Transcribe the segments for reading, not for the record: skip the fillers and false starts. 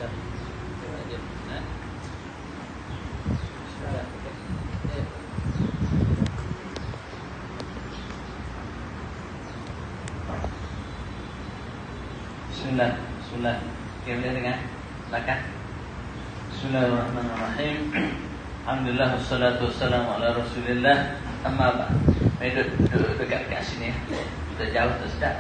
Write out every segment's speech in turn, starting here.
Bismillah. Bismillah. Kita boleh dengar? Silakan. Bismillahirrahmanirrahim. Alhamdulillah wassalatu wassalamu ala Rasulillah. Amma ba'd. Mari duduk dekat sini. Kita jauh tak sedap.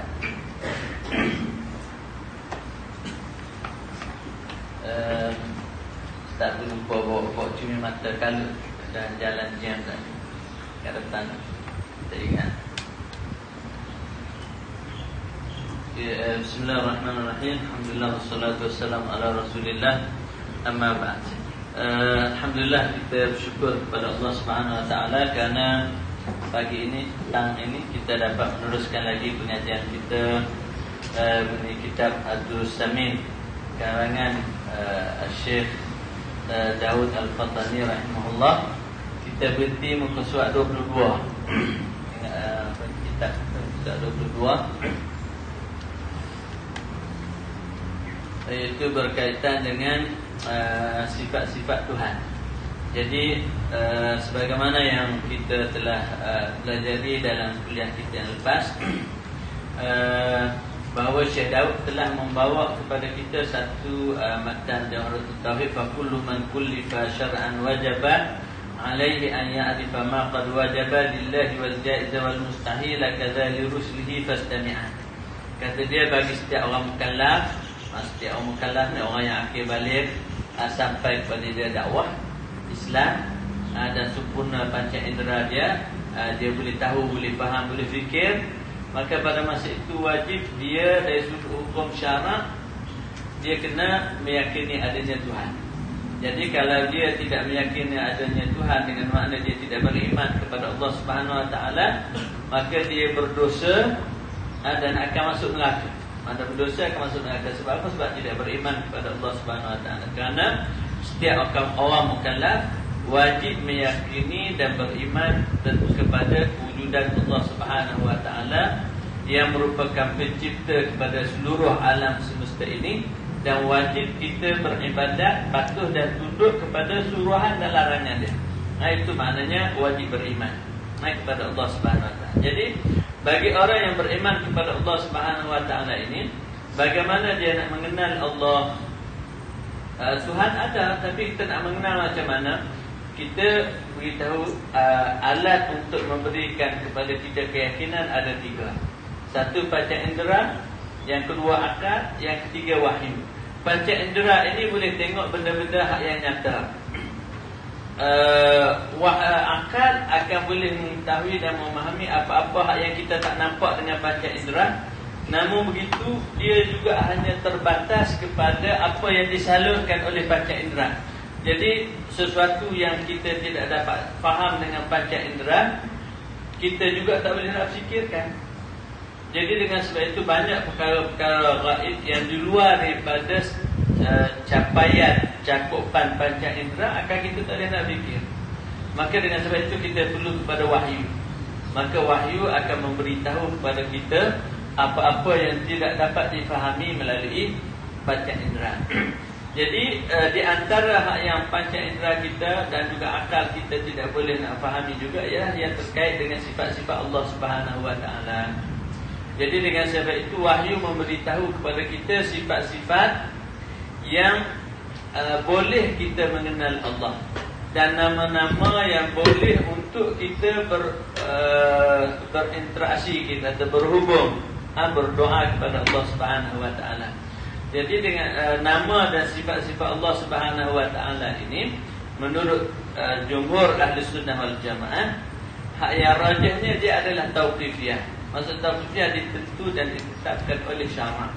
Tak lupa bawa cumi mata kalut dan jalan jam tadi. Kat depan. Kita ingat. Bismillahirrahmanirrahim. Alhamdulillah wassalatu wassalamu ala Rasulillah. Amma ba'd. Alhamdulillah, kita bersyukur kepada Allah Subhanahu wa taala kerana pagi ini, petang ini kita dapat meneruskan lagi pengajian kita mengenai kitab Ad-Durrus Samin karangan Syekh Daud Al-Qahtani rahimahullah. Kita berhenti muka surat 22. Kitab 22 iaitu berkaitan dengan sifat-sifat Tuhan. Jadi sebagaimana yang kita telah pelajari dalam kuliah kita yang lepas, bahawa Syekh Daud telah membawa kepada kita satu matan Jawharatul Tauhid, fa kullu man kullifa syar'an wajaba alaihi an ya'rifa ma qad wajaba lillahi wal jaiza wal mustahil kadzali ruslihi fastami'an. Kata dia, bagi setiap orang mukallaf, setiap orang mukallaf ni orang yang akhir balik sampai kepada dia dakwah Islam dan sempurna panca indera dia, dia boleh tahu, boleh faham, boleh fikir, maka pada masa itu wajib dia dari sudut hukum syarak dia kena meyakini adanya Tuhan. Jadi kalau dia tidak meyakini adanya Tuhan, dengan makna dia tidak beriman kepada Allah Subhanahu wa taala, maka dia berdosa dan akan masuk neraka. Mana berdosa akan masuk neraka. Sebab apa? Sebab tidak beriman kepada Allah Subhanahu wa taala. Kerana setiap orang mukallaf wajib meyakini dan beriman tentu kepada kewujudan Allah Subhanahu wa taala yang merupakan pencipta kepada seluruh alam semesta ini, dan wajib kita beribadat, patuh dan tunduk kepada suruhan dan larangan dia. Itu maknanya wajib beriman kepada Allah Subhanahu wa taala. Jadi bagi orang yang beriman kepada Allah Subhanahu wa taala ini, bagaimana dia nak mengenal Allah? Tuhan ada, tapi kita nak mengenal macam mana? Kita beritahu alat untuk memberikan kepada kita keyakinan ada 3. Satu panca indera, yang kedua akal, yang ketiga wahyu. Panca indera ini boleh tengok benda-benda hak yang nyata. Akal akan boleh mengetahui dan memahami apa-apa hak yang kita tak nampak dengan panca indera. Namun begitu, dia juga hanya terbatas kepada apa yang disalurkan oleh panca indera. Jadi sesuatu yang kita tidak dapat faham dengan panca indera, kita juga tak boleh nak fikirkan. Jadi dengan sebab itu banyak perkara-perkara gaib yang di luar daripada capaian cakupan panca indera akan kita tak boleh nak fikir. Maka dengan sebab itu kita perlu kepada wahyu. Maka wahyu akan memberitahu kepada kita apa-apa yang tidak dapat difahami melalui panca indera. Jadi di antara hak yang panca indera kita dan juga akal kita tidak boleh nak fahami juga ialah yang terkait dengan sifat-sifat Allah Subhanahu wa taala. Jadi dengan sebab itu wahyu memberitahu kepada kita sifat-sifat yang boleh kita mengenal Allah, dan nama-nama yang boleh untuk kita berinteraksi, kita berhubung, berdoa kepada Allah Subhanahu wa taala. Jadi dengan nama dan sifat-sifat Allah Subhanahu wa taala ini, menurut jumhur ahli sunnah wal jamaah, hak yang rajihnya dia adalah tauqifiyah. Maksud tauqifiyah ditentu dan ditetapkan oleh syarak.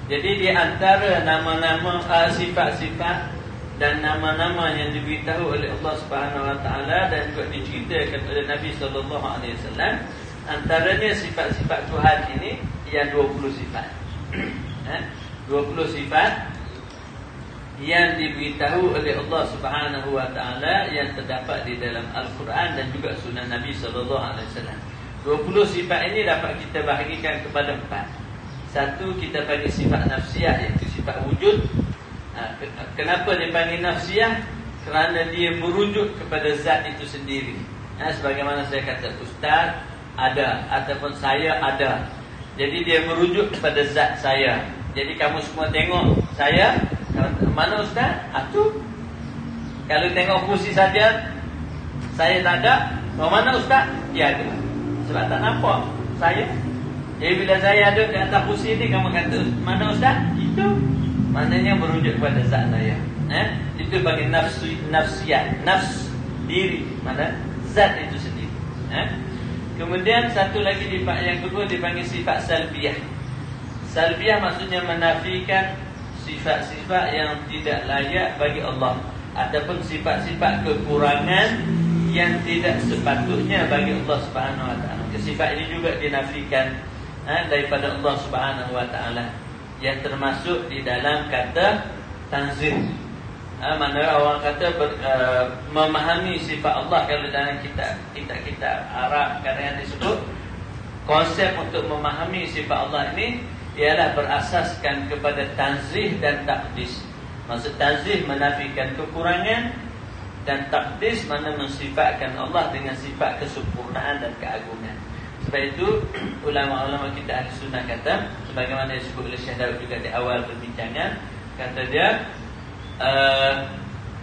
Jadi di antara nama-nama, sifat-sifat dan nama-nama yang diberitahu oleh Allah Subhanahu wa taala dan juga diceritakan oleh Nabi sallallahu alaihi wasallam, antaranya sifat-sifat Tuhan ini yang 20 sifat. 20 sifat yang diberitahu oleh Allah Subhanahu wa taala yang terdapat di dalam Al-Quran dan juga sunnah Nabi sallallahu alaihi wasallam. 20 sifat ini dapat kita bahagikan kepada 4. Satu, kita bagi sifat nafsiyah, iaitu sifat wujud. Kenapa dipanggil nafsiyah? Kerana dia merujuk kepada zat itu sendiri. Sebagaimana saya kata, ustaz ada ataupun saya ada. Jadi dia merujuk kepada zat saya. Jadi kamu semua tengok saya, mana ustaz? Tu. Kalau tengok kursi saja, saya tak ada. Mana ustaz? Dia ada. Sebab tak nampak saya. Jadi bila saya ada di atas kursi ni, kamu kata, mana ustaz? Itu. Maknanya merujuk kepada zat saya. Itu bagi nafsiyat, nafs diri, mana zat itu sendiri. Kemudian satu lagi yang kedua dipanggil sifat salbiyah. Salbiyah maksudnya menafikan sifat-sifat yang tidak layak bagi Allah, ataupun sifat-sifat kekurangan yang tidak sepatutnya bagi Allah Subhanahu Wa Taala. Sifat ini juga dinafikan daripada Allah Subhanahu Wa Taala, yang termasuk di dalam kata tanzih. Mana orang kata memahami sifat Allah. Kalau dalam kitab Arab kadang-kadang disebut konsep untuk memahami sifat Allah ini ialah berasaskan kepada tanzih dan takdis. Maksud tanzih menafikan kekurangan, dan takdis mana mensifatkan Allah dengan sifat kesempurnaan dan keagungan. Sebab itu ulama-ulama kita ahli sunnah kata, sebagaimana disebut oleh Syekh Daud juga di awal perbincangan, kata dia,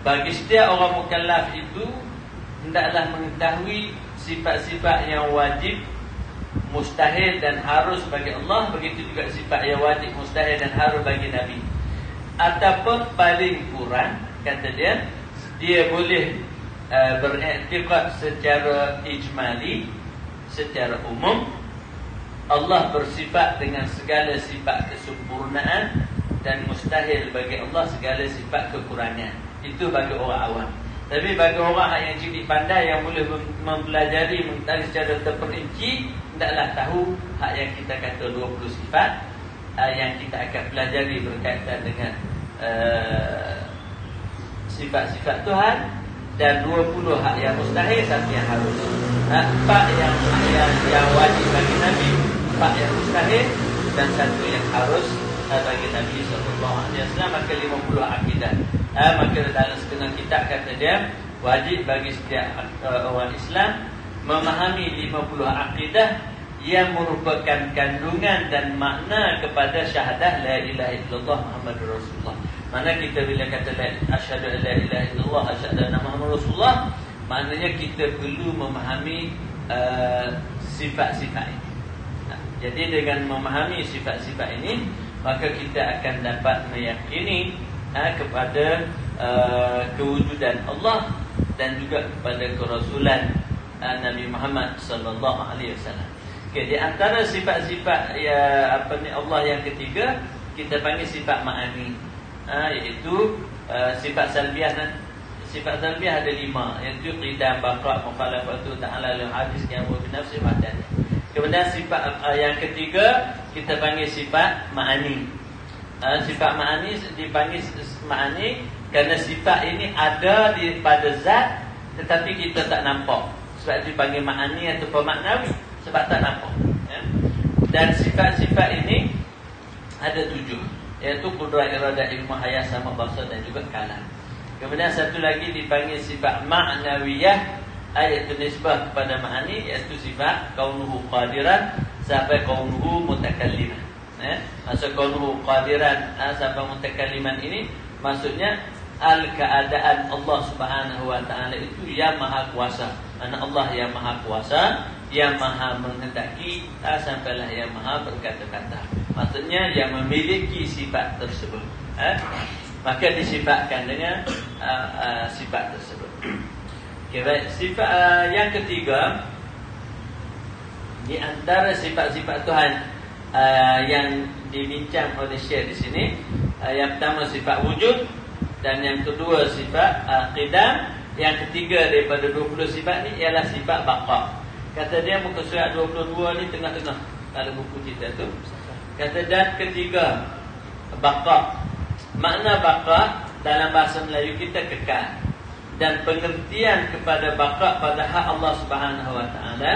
bagi setiap orang mukallaf itu hendaklah mengetahui sifat-sifat yang wajib, mustahil dan harus bagi Allah. Begitu juga sifat yang wajib, mustahil dan harus bagi Nabi. Ataupun paling kurang, kata dia, dia boleh beriktikad secara ijmali, secara umum, Allah bersifat dengan segala sifat kesempurnaan, dan mustahil bagi Allah segala sifat kekurangan. Itu bagi orang awam. Tapi bagi orang yang cerdik pandai, yang boleh mempelajari, mengetahui secara terperinci, hendaklah tahu hak yang kita kata 20 sifat yang kita akan pelajari berkaitan dengan sifat-sifat Tuhan, dan 20 hak yang mustahil, 1 yang harus. 4 yang wajib bagi Nabi, 4 yang mustahil, dan 1 yang harus bagi Nabi SAW. Maka 50 akidah. Maka dalam setengah kitab kata dia, wajib bagi setiap orang Islam memahami 50 akidah yang merupakan kandungan dan makna kepada syahadah la ilaha illallah Muhammadur Rasulullah. Mana kita bila kata asyhadu an la ilaha illallah, asyhadu anna Muhammadar Rasulullah, maknanya kita perlu memahami sifat-sifat ini. Jadi dengan memahami sifat-sifat ini, maka kita akan dapat meyakini kepada kewujudan Allah, dan juga kepada kerasulan Nabi Muhammad sallallahu alaihi wasallam. Okey, di antara sifat-sifat Allah yang ketiga, kita panggil sifat ma'ani, iaitu sifat salbiyah. Sifat salbiyah ada 5, iaitu qidam, baqa', mukhalafatu ta'ala lil hadis, yang binafsi ma'dan. Kemudian sifat yang ketiga kita panggil sifat ma'ani. Sifat ma'ani dipanggil ma'ani kerana sifat ini ada pada zat, tetapi kita tak nampak. Sebab itu dipanggil ma'ani atau pemaknawi, sebab tak nampak. Dan sifat-sifat ini ada 7, iaitu qudrat, iradah, ilmu, hayat, sama, basar dan juga kalam. Kemudian satu lagi dipanggil sifat ma'nawiyah, iaitu nisbah kepada ma'ani, iaitu sifat kaunuhu qadiran sampai kaunuhu mutakalliman. Maksud kaunuhu qadiran sampai mutakalliman ini, maksudnya keadaan Allah Subhanahu Wa Taala itu yang maha kuasa. Mana Allah yang maha kuasa, yang maha menghendaki, sampailah yang maha berkata-kata. Maksudnya yang memiliki sifat tersebut. Maka disifatkan dengan sifat tersebut. Okay, baik. Sifat yang ketiga, di antara sifat-sifat Tuhan yang dibincang oleh Syekh di sini, yang pertama sifat wujud, dan yang kedua sifat qidam, yang ketiga daripada 20 sifat ni ialah sifat baqa. Kata dia muka surat 22 ni tengah-tengah ada buku cerita tu. Kata dan ketiga baqa. Makna baqa dalam bahasa Melayu kita kekal. Dan pengertian kepada baqa pada hak Allah Subhanahu Wa Taala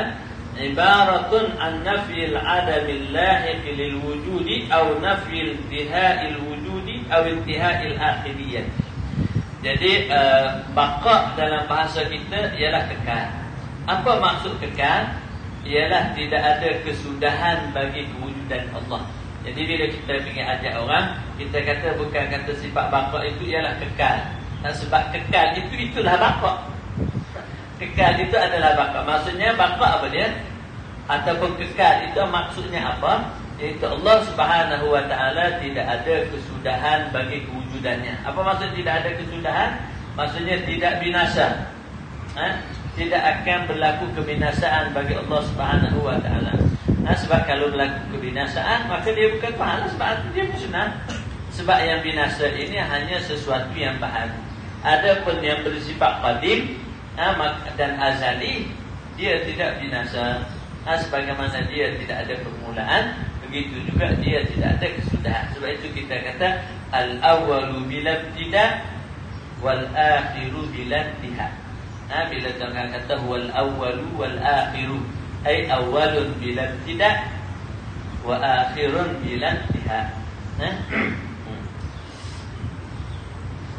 ibaratun an nafyil adamil lahiq lil wujudi aw nafyil intiha'il wujudi aw intihai al-akhiriyah. Jadi baqa dalam bahasa kita ialah kekal. Apa maksud kekal? Ialah tidak ada kesudahan bagi kewujudan Allah. Jadi bila kita ingin ajak orang, kita kata bukan kata sifat baqa itu ialah kekal. Dan sebab kekal itulah baqa. Kekal itu adalah baqa. Maksudnya baqa apa dia? Ataupun kekal itu maksudnya apa? Iaitu Allah Subhanahu wa taala tidak ada kesudahan bagi kewujudannya. Apa maksud tidak ada kesudahan? Maksudnya tidak binasa. Tidak akan berlaku kebinasaan bagi Allah Subhanahu wa taala. Sebab kalau berlaku kebinasaan, maka dia bukan pahala, sebab dia musnah. Sebab yang binasa ini hanya sesuatu yang baharu. Adapun yang bersifat qadim dan azali, dia tidak binasa. Sebagaimana dia tidak ada permulaan, begitu juga dia tidak ada kesudahan. Sebab itu kita kata al-awwalu bila ibtida wal akhiru bila intihai. Bila orang kata wal awwalu wal akhiru, ay awwalun bila ibtida wa akhirun bila intihai.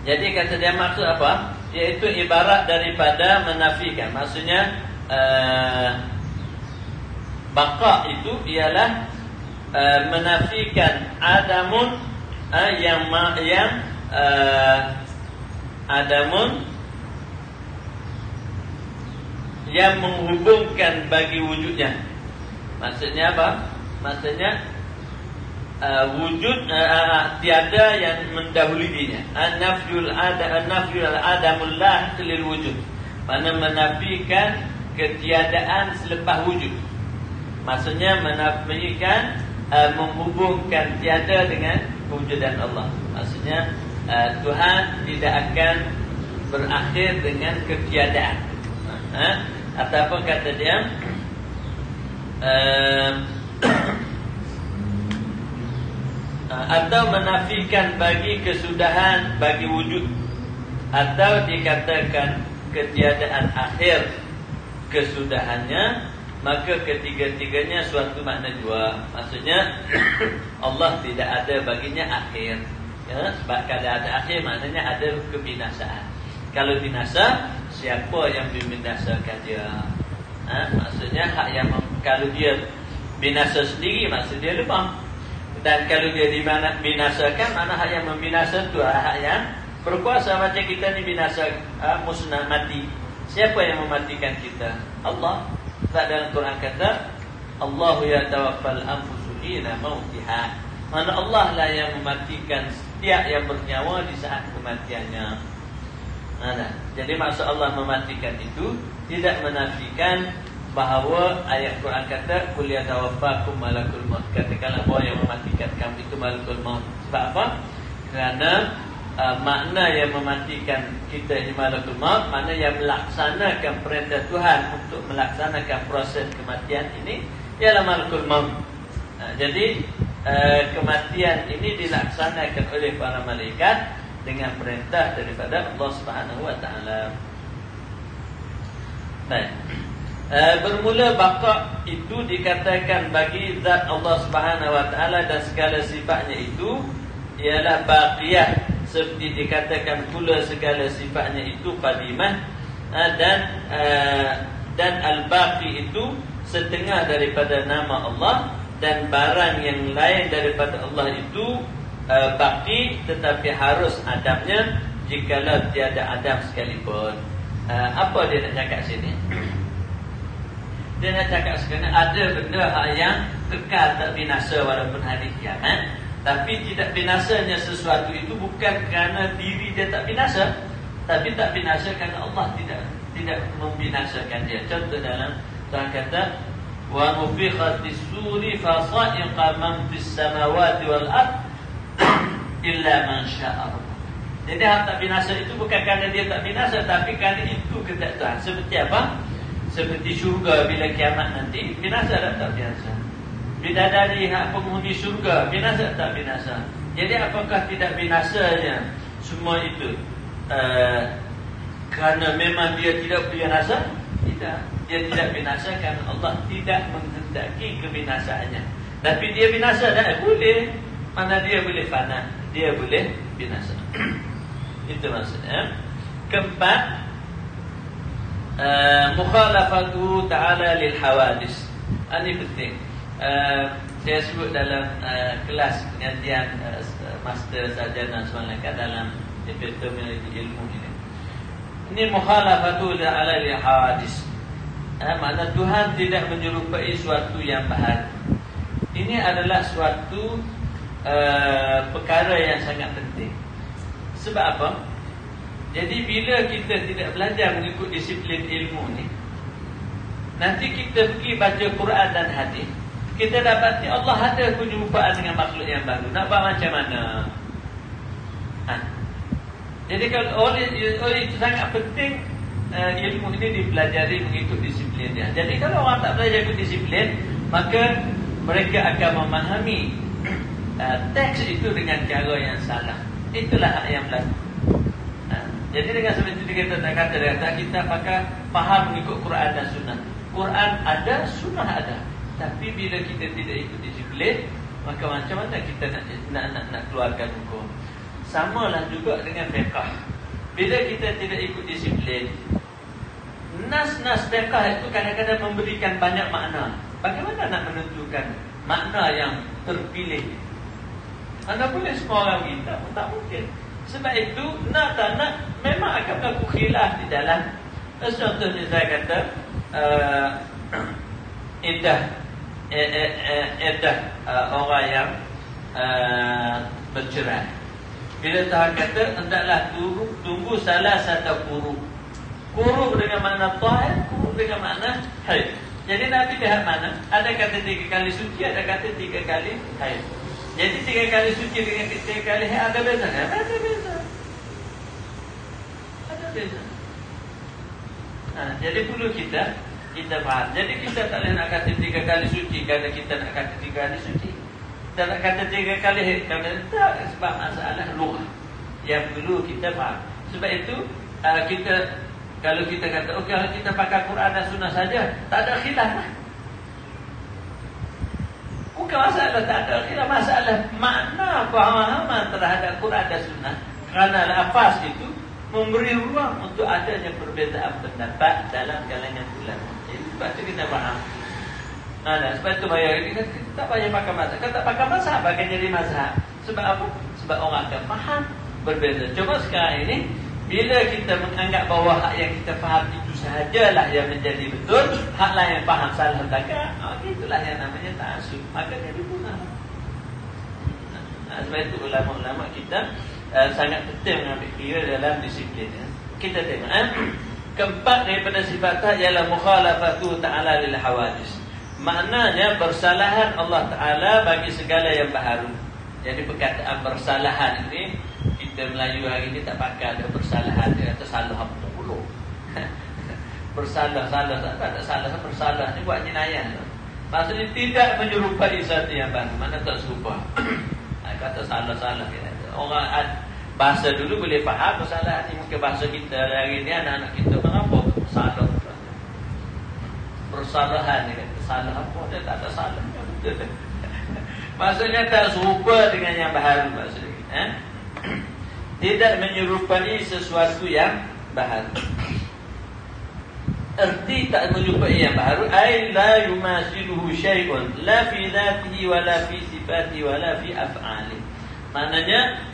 Jadi kata dia maksud apa? Iaitu ibarat daripada menafikan. Maksudnya baqa itu ialah menafikan adamun adamun yang menghubungkan bagi wujudnya. Maksudnya apa? Maksudnya wujud tiada yang mendahulunya. An-nafyul adamullah lil wujud. Mana menafikan ketiadaan selepas wujud. Maksudnya menafikan menghubungkan tiada dengan kewujudan Allah. Maksudnya Tuhan tidak akan berakhir dengan ketiadaan. Ataupun kata dia atau menafikan bagi kesudahan bagi wujud, atau dikatakan ketiadaan akhir kesudahannya, maka ketiga-tiganya suatu makna jua. Maksudnya Allah tidak ada baginya akhir, sebab kalau ada akhir maknanya ada kebinasaan. Kalau binasa, siapa yang membinasakan dia? Maksudnya hak yang kalau dia binasa sendiri, maksud dia lemah. Dan kalau dia dibinasakan, mana hak yang membinasakan itu hak yang berkuasa. Macam kita ni binasa, musnah, mati. Siapa yang mematikan kita? Allah. Sebab dalam Quran kata Allahu yatawaffal anfusu hina mautiha. Mana Allah lah yang mematikan setiap yang bernyawa di saat kematiannya. Jadi maksud Allah mematikan itu tidak menafikan bahawa ayat Quran kata qul yatawaffakum malakul maut. Katakanlah bahawa yang mematikan kamu itu malakul maut. Sebab apa? Kerana makna yang mematikan kita ini malakul maut, makna yang melaksanakan perintah Tuhan untuk melaksanakan proses kematian ini ialah malakul maut. Jadi kematian ini dilaksanakan oleh para malaikat dengan perintah daripada Allah Subhanahu wa taala. Baik. Bermula baqa itu dikatakan bagi zat Allah Subhanahu wa taala dan segala sifatnya itu ialah baqiyah, seperti dikatakan pula segala sifatnya itu qadimah, dan al-baqi itu setengah daripada nama Allah, dan barang yang lain daripada Allah itu baqi, tetapi harus adabnya jikalau tiada adab sekalipun. Apa dia nak cakap sini? Dia nak cakap sebenarnya ada benda yang kekal tak binasa walaupun hari kiamat. Tapi tidak binasanya sesuatu itu bukan kerana diri dia tak binasa, tapi tak binasa kerana Allah tidak membinasakan dia. Contoh dalam Tuhan kata wa nufikhatis suri fa sa'iqa man fis samawati wal ard illa man syaa Allah. Jadi hak tak binasa itu bukan kerana dia tak binasa, tapi kerana itu kehendak Tuhan. Seperti apa? Seperti syurga bila kiamat nanti, binasa tak binasa. Bidadari hak penghuni syurga, binasa tak binasa. Jadi apakah tidak binasanya semua itu kerana memang dia tidak binasa? Tidak. Dia tidak binasa kerana Allah tidak menghendaki kebinasaannya. Tapi dia binasa tak? Boleh. Mana dia boleh fana. dia boleh binasa. Itu maksudnya. Keempat, mukhalafatu ta'ala lil hawadis. Ini penting. Saya sebut dalam kelas pengajian master sarjana semalam dalam terminologi ilmu ini. Ini mukhalafatu ta'ala lil hawadis. Makna Tuhan tidak menyerupai suatu yang baharu. Ini adalah suatu perkara yang sangat penting. Sebab apa? Jadi bila kita tidak belajar mengikut disiplin ilmu ni, nanti kita pergi baca Quran dan hadis, kita dapati Allah ada penyerupaan dengan makhluk yang baru. Nak buat macam mana? Jadi kalau oleh itu sangat penting ilmu ini dipelajari mengikut disiplin dia. Jadi kalau orang tak belajar mengikut disiplin, maka mereka akan memahami teks itu dengan cara yang salah. Itulah hak yang berlaku. Jadi dengan seperti itu kita tak kata kita pakai faham mengikut Quran dan Sunnah. Quran ada, Sunnah ada. Tapi bila kita tidak ikut disiplin, maka macam mana kita nak keluarkan hukum? Samalah juga dengan fiqh. Bila kita tidak ikut disiplin, nas-nas fiqh itu kadang-kadang memberikan banyak makna. Bagaimana nak menentukan makna yang terpilih? Anda boleh semua orang kita, tak mungkin. Sebab itu, nak tak nak, memang akan berlaku khilaf di dalam. Contohnya saya kata, iddah orang yang bercerai. Bila Tuhan kata, hendaklah tunggu salah satu kuruk. Kuruk dengan makna tahir, kuruk dengan makna haid. Jadi Nabi lihat mana? Ada kata 3 kali suci, ada kata 3 kali haid. Jadi 3 kali suci dengan 3 kali haid ada beza kan? Ada beza. Ada beza. Jadi perlu kita faham. Jadi kita tak boleh nak kata 3 kali suci kerana kita nak kata 3 kali suci. Kita nak kata 3 kali haid kerana tak, sebab masalah lughah yang perlu kita faham. Sebab itu kita, kalau kita kata okey, kalau kita pakai Quran dan Sunnah saja, tak ada khilaf lah. Bukan masalah tak ada khilaf, masalah makna pemahaman terhadap Quran dan Sunnah. Kerana lafaz itu memberi ruang untuk adanya perbezaan pendapat dalam kalangan ulama. Sebab itu kita faham. Sebab itu kita tak payah pakai mazhab. Kalau tak pakai mazhab, akan jadi mazhab. Sebab apa? Sebab orang akan faham berbeza. Cuma sekarang ini, bila kita menganggap bahawa hak yang kita faham itu sahajalah yang menjadi betul, hak lain yang faham salah belakang, itulah yang namanya ta'assub. Maka jadi punah. Sebab itu ulama-ulama kita sangat penting mengambil kira dalam disiplin. Kita tengok. Keempat daripada sifatnya ialah mukhalafatu ta'ala lil hawadis. Maknanya bersalahan Allah Ta'ala bagi segala yang baharu. Jadi perkataan bersalahan ini, kita Melayu hari ini tak pakai ada bersalahan. Dia kata salah apa pula. Bersalah, tak salah, bersalah ni buat jenayah. Maksudnya tidak menyerupai satu yang baru. Mana tak serupa. Kata salah. Orang bahasa dulu boleh faham bersalahan ni. Mungkin bahasa kita hari ini, anak-anak kita mengapa bersalah. Bersalahan ni kata salah apa, dia tak ada salah. Maksudnya tak serupa dengan yang baharu maksudnya. Tidak menyerupai sesuatu yang baharu. Erti tak menyerupai yang baharu, ay la yumasiluhu syai'un la fi dhatihi wa la fi sifatihi wa la fi af'ali. Maknanya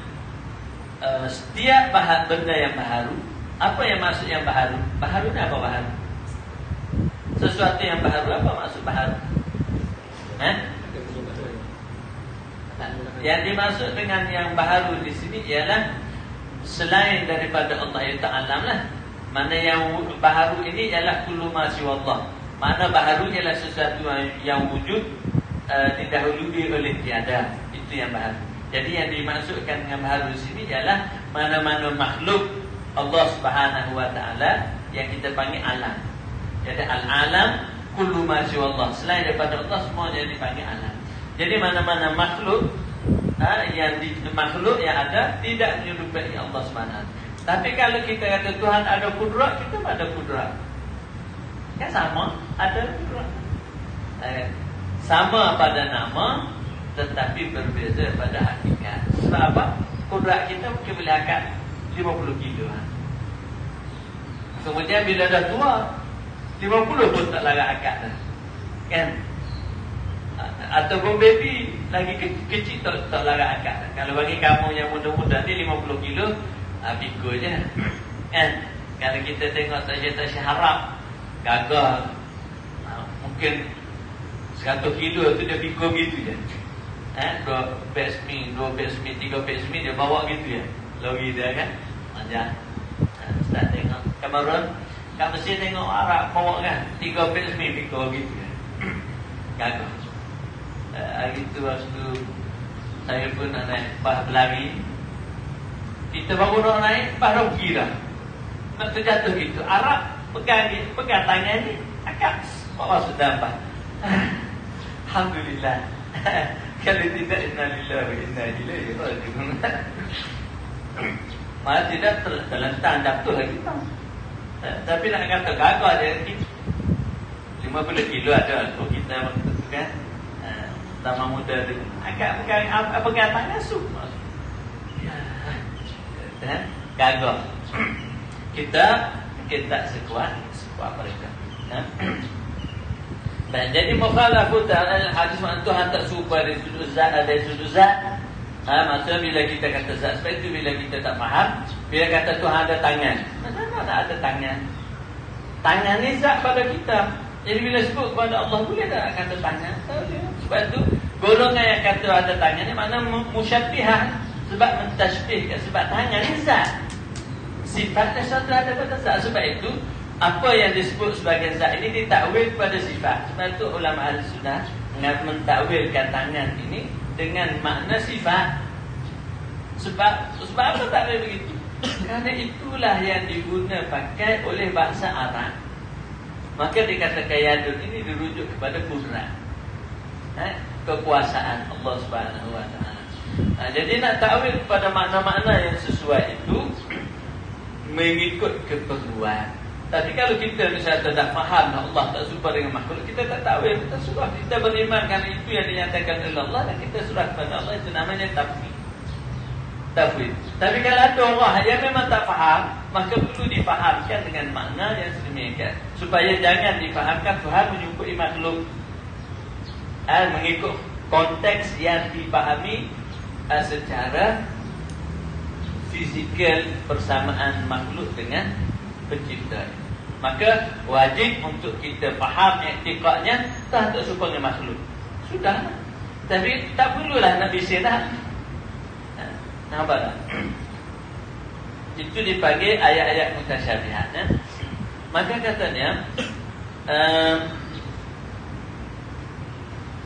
setiap benda yang baharu. Apa yang maksud yang baharu? Baharu ni apa baharu? Sesuatu yang baharu, apa maksud baharu? Yang dimaksud dengan yang baharu di sini ialah selain daripada Allah Ta'ala lah. Mana yang baharu ini ialah kullu ma siwallah. Mana baharu ialah sesuatu yang wujud didahului oleh tiada. Itu yang baharu. Jadi yang dimaksudkan dengan baharu di sini ialah mana-mana makhluk Allah Subhanahu wa Ta'ala yang kita panggil alam. Jadi al-alam kullu ma siwallah. Selain daripada Allah semuanya dipanggil alam. Jadi mana-mana makhluk makhluk yang ada tidak menyerupai Allah Subhanahu. Tapi kalau kita kata Tuhan ada kudrat, kita ada kudrat. Kan sama, ada kudrat. Sama pada nama, tetapi berbeza pada hakikat. Sebab apa? Kudrat kita mungkin boleh angkat 50 kilo. Kemudian bila dah tua, 50 pun tak larat angkat dah. Kan? Ataupun baby lagi kecil tak larat angkat dah. Kalau bagi kamu yang muda-muda ni 50 kilo, pikul je. Kan? Kalau kita tengok tasya-tasya harap, gagal, mungkin 100 kilo tu dia pikul gitu je. 2 basmi, 3 basmi dia bawa gitu ya. Lori dia kan. Macam Ustaz tengok Cameron, kat Mesir tengok Arab bawa kan 3 basmi pikul gitu ya. Gagal. Hari tu waktu saya pun nak naik pas berlari, kita baru nak naik pas rugi dah. Nak terjatuh gitu. Arab pegang tangan ni, akak bawa sudah apa. Alhamdulillah. Kalau tidak, innalillahi wa inna ilaihi raji'un. Malah tidak terlentang jatuh lagi tau. Tapi nak kata gagal dia 50 kilo ada untuk kita waktu tu kan. Sama muda tu agak pegang tangan semua. Gagal. Kita tak sekuat mereka. Dan jadi mukhalafah dalam hadis Tuhan tak serupa dari sudut zat, ada sudut zat. Maksudnya bila kita kata zat seperti itu, bila kita tak faham, bila kata Tuhan ada tangan, mana ada tangan? Tangan ni zat pada kita. Jadi bila sebut kepada Allah, boleh tak kata tangan? Sebab itu golongan yang kata ada tangan ni makna musyabbihah, sebab mentashbihkan, sebab tangan ni zat. Sifatnya satu ada pada zat. Sebab itu apa yang disebut sebagai zat ini ditakwil pada sifat. Sebab itu ulama ahli sunnah mentakwilkan tangan ini dengan makna sifat. Sebab apa tak boleh begitu? Kerana itulah yang diguna pakai oleh bahasa Arab. Maka dikatakan yadun ini dirujuk kepada kudrat, kekuasaan Allah Subhanahu wa taala. Jadi nak takwil kepada makna-makna yang sesuai itu mengikut keperluan. Tapi kalau kita misalnya tak faham Allah tak serupa dengan makhluk, kita tak takwil, kita surah, kita beriman kerana itu yang dinyatakan oleh Allah dan kita surah kepada Allah, itu namanya tafwid. Tapi kalau ada orang yang memang tak faham, maka perlu difahamkan dengan makna yang sedemikian, supaya jangan difahamkan Tuhan menjumpai makhluk mengikut konteks yang dipahami secara fizikal persamaan makhluk dengan pencipta. Maka wajib untuk kita faham i'tiqadnya tak serupa dengan makhluk. Sudah. Tapi tak perlulah nak bising dah. Nampak tak? Itu dipanggil ayat-ayat mutasyabihat. Maka katanya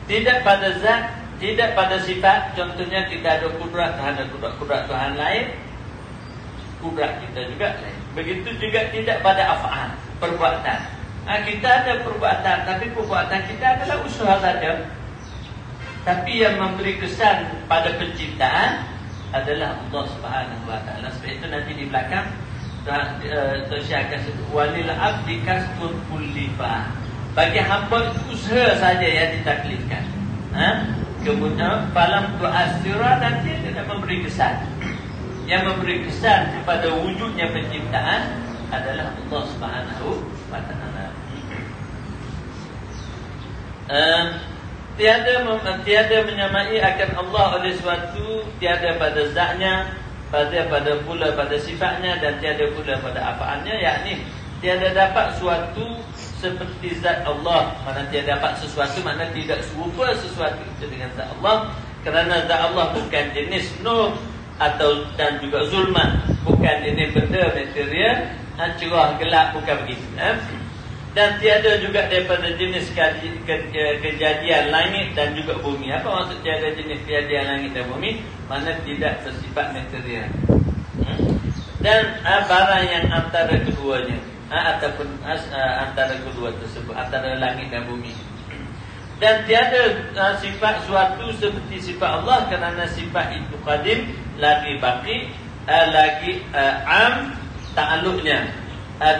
tidak pada zat, tidak pada sifat. Contohnya kita ada kudrat, ada kudrat Tuhan lain, kudrat kita juga lain. Begitu juga tidak pada af'al, perbuatan. Kita ada perbuatan, tapi perbuatan kita adalah usaha saja. Tapi yang memberi kesan pada penciptaan adalah Allah Subhanahu wa taala. Sebab itu nanti di belakang tersyakkan walil abdi kasbun kullifa. Bagi hamba usaha saja yang ditaklifkan. Kemudian falam tu'assira, dan dia tidak memberi kesan. Yang memberi kesan kepada wujudnya penciptaan adalah Allah Subhanahu wa taala. Tiada menyamai akan Allah oleh sesuatu, tiada pada zatnya, pada pula pada sifatnya, dan tiada pula pada af'alnya, yakni tiada dapat suatu seperti zat Allah. Mana tiada dapat sesuatu, mana tidak serupa sesuatu itu dengan zat Allah. Kerana zat Allah bukan jenis nur dan juga zulmat, bukan jenis benda material, cerah gelap, bukan begitu. Dan tiada juga daripada jenis kejadian langit dan juga bumi. Apa maksud tiada jenis kejadian langit dan bumi? Mana tidak bersifat material. Dan barang yang antara keduanya, ataupun antara kedua tersebut, antara langit dan bumi. Dan tiada sifat suatu seperti sifat Allah, kerana sifat itu qadim, lagi baqi, lagi am ta'alluqnya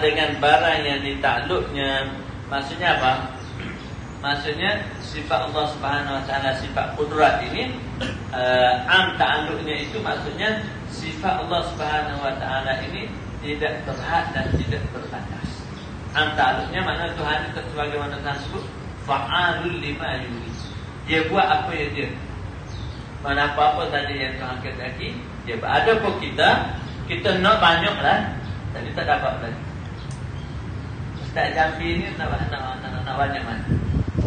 dengan barang yang ditakluknya. Maksudnya apa? Maksudnya sifat Allah Subhanahu Wa Taala, sifat qudrat ini am ta'alluqnya itu maksudnya sifat Allah Subhanahu Wa Taala ini tidak terhad dan tidak terbatas. Am ta'alluqnya makna Tuhan itu sebagaimana Tuhan sebut fa'alul lima yurid. Dia buat apa yang dia. Mana apa-apa tadi yang Tuhan kehendaki, dia buat. Ada pun kita nak banyaklah, tapi tak dapat lagi. Ustaz Jambi ni nak banyak mana?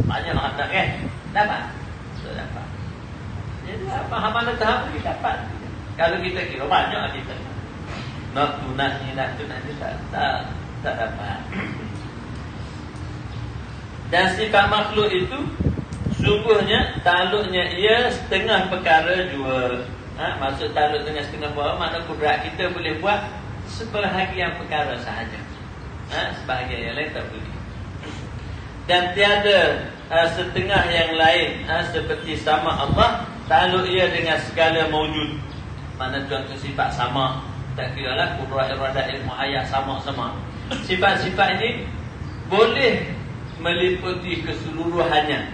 Banyak nak kan? Dapat. Tak dapat. Jadi apa mana tahap kita dapat. Kalau kita kira banyak kita nak tu nak ni nak tu tak dapat. Dan sifat makhluk itu sungguhnya takluknya ia setengah perkara jua. Maksud takluk dengan setengah perkara makna kudrat kita boleh buat sebahagian perkara sahaja. Sebahagian yang lain tak boleh. Dan tiada setengah yang lain seperti sama Allah, takluk ia dengan segala mawjud. Mana contoh sifat sama, tak kira lah kudrat, iradah, ilmu, ayat sama-sama. Sifat-sifat ini boleh meliputi keseluruhannya,